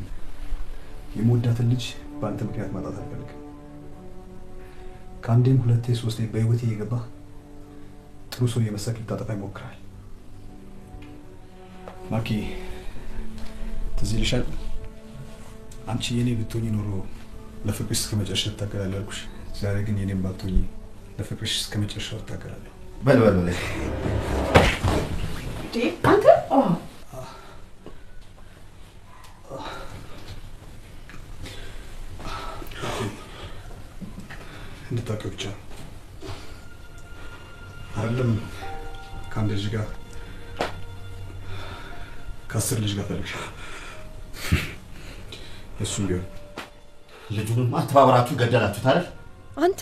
የምወዳትን ልጅ በአንተ ምክንያት ማጣት አልፈልግም። ከአንዴም ሁለቴ ሶስቴ በህይወቴ እየገባ ጥሩ ሰው የመሰልክ ልታጠፋ ይሞክራል። ማኪ ትዝ ይልሻል? አንቺ የኔ ብትሆኚ ኖሮ ለፍቅርሽ እስከ መጨረሻ እታገላለሁ አልኩሽ። ዛሬ ግን የኔም ባትሆኚ ለፍቅርሽ እስከ መጨረሻው እታገላለሁ። በል በል በል አንተ እንድታውቂው ብቻ አይደለም ከአንድ ልጅ ጋር ከ10 ልጅ ጋር ፈልግሻል። እሱም ቢሆን ልጁንም አተባብራችሁ ገደላችሁት አይደል? አንተ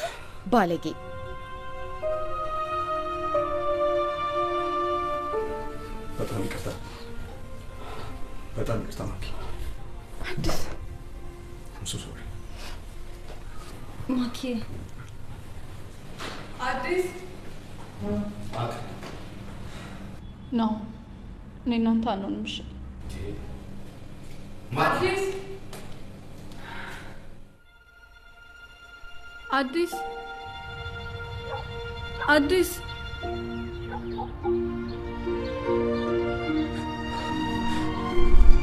ባለጌ! በጣም ይቅርታ፣ በጣም ይቅርታ ማኪ። አዲስ I'm so sorry. ማኪ አዲስ ነው እኔ እናንተ አንሆንም። እሺ አዲስ አዲስ አዲስ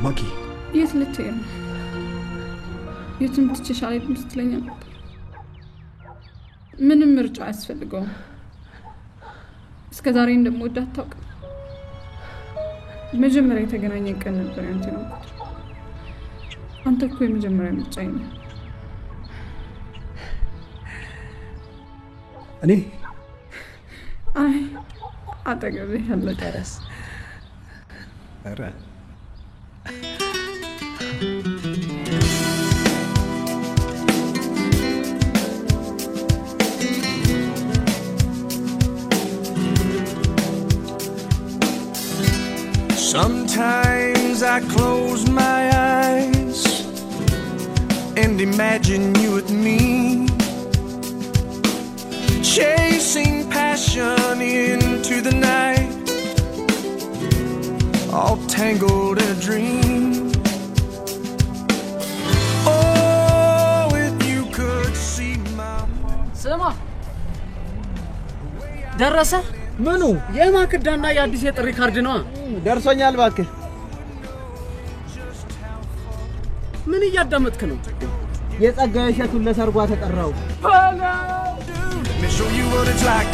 ማኪ የት ልትሄድ ነው? የትም ትችሽ አልሄድም ስትለኝ ነበር። ምንም ምርጫ አያስፈልገውም። እስከ ዛሬ እንደምወዳት አታውቅም። መጀመሪያ የተገናኘን ቀን ነበር ያንተ ነው። አንተ እኮ የመጀመሪያ ምርጫዬ ነህ። እኔ አይ አጠገቤ ያለ ደረስ ኧረ Sometimes I close my eyes and imagine you with me, chasing passion into the night, all tangled in a dream. Oh, if you could see my heart. ስማ ደረሰ? ምኑ? የማክዳና የአዲስ የጥሪ ካርድ ነው። ደርሶኛል እባክህ። ምን እያዳመጥክ ነው? የጸጋዬ እሸቱን ለሰርጓ ተጠራው። Let me show you what it's like.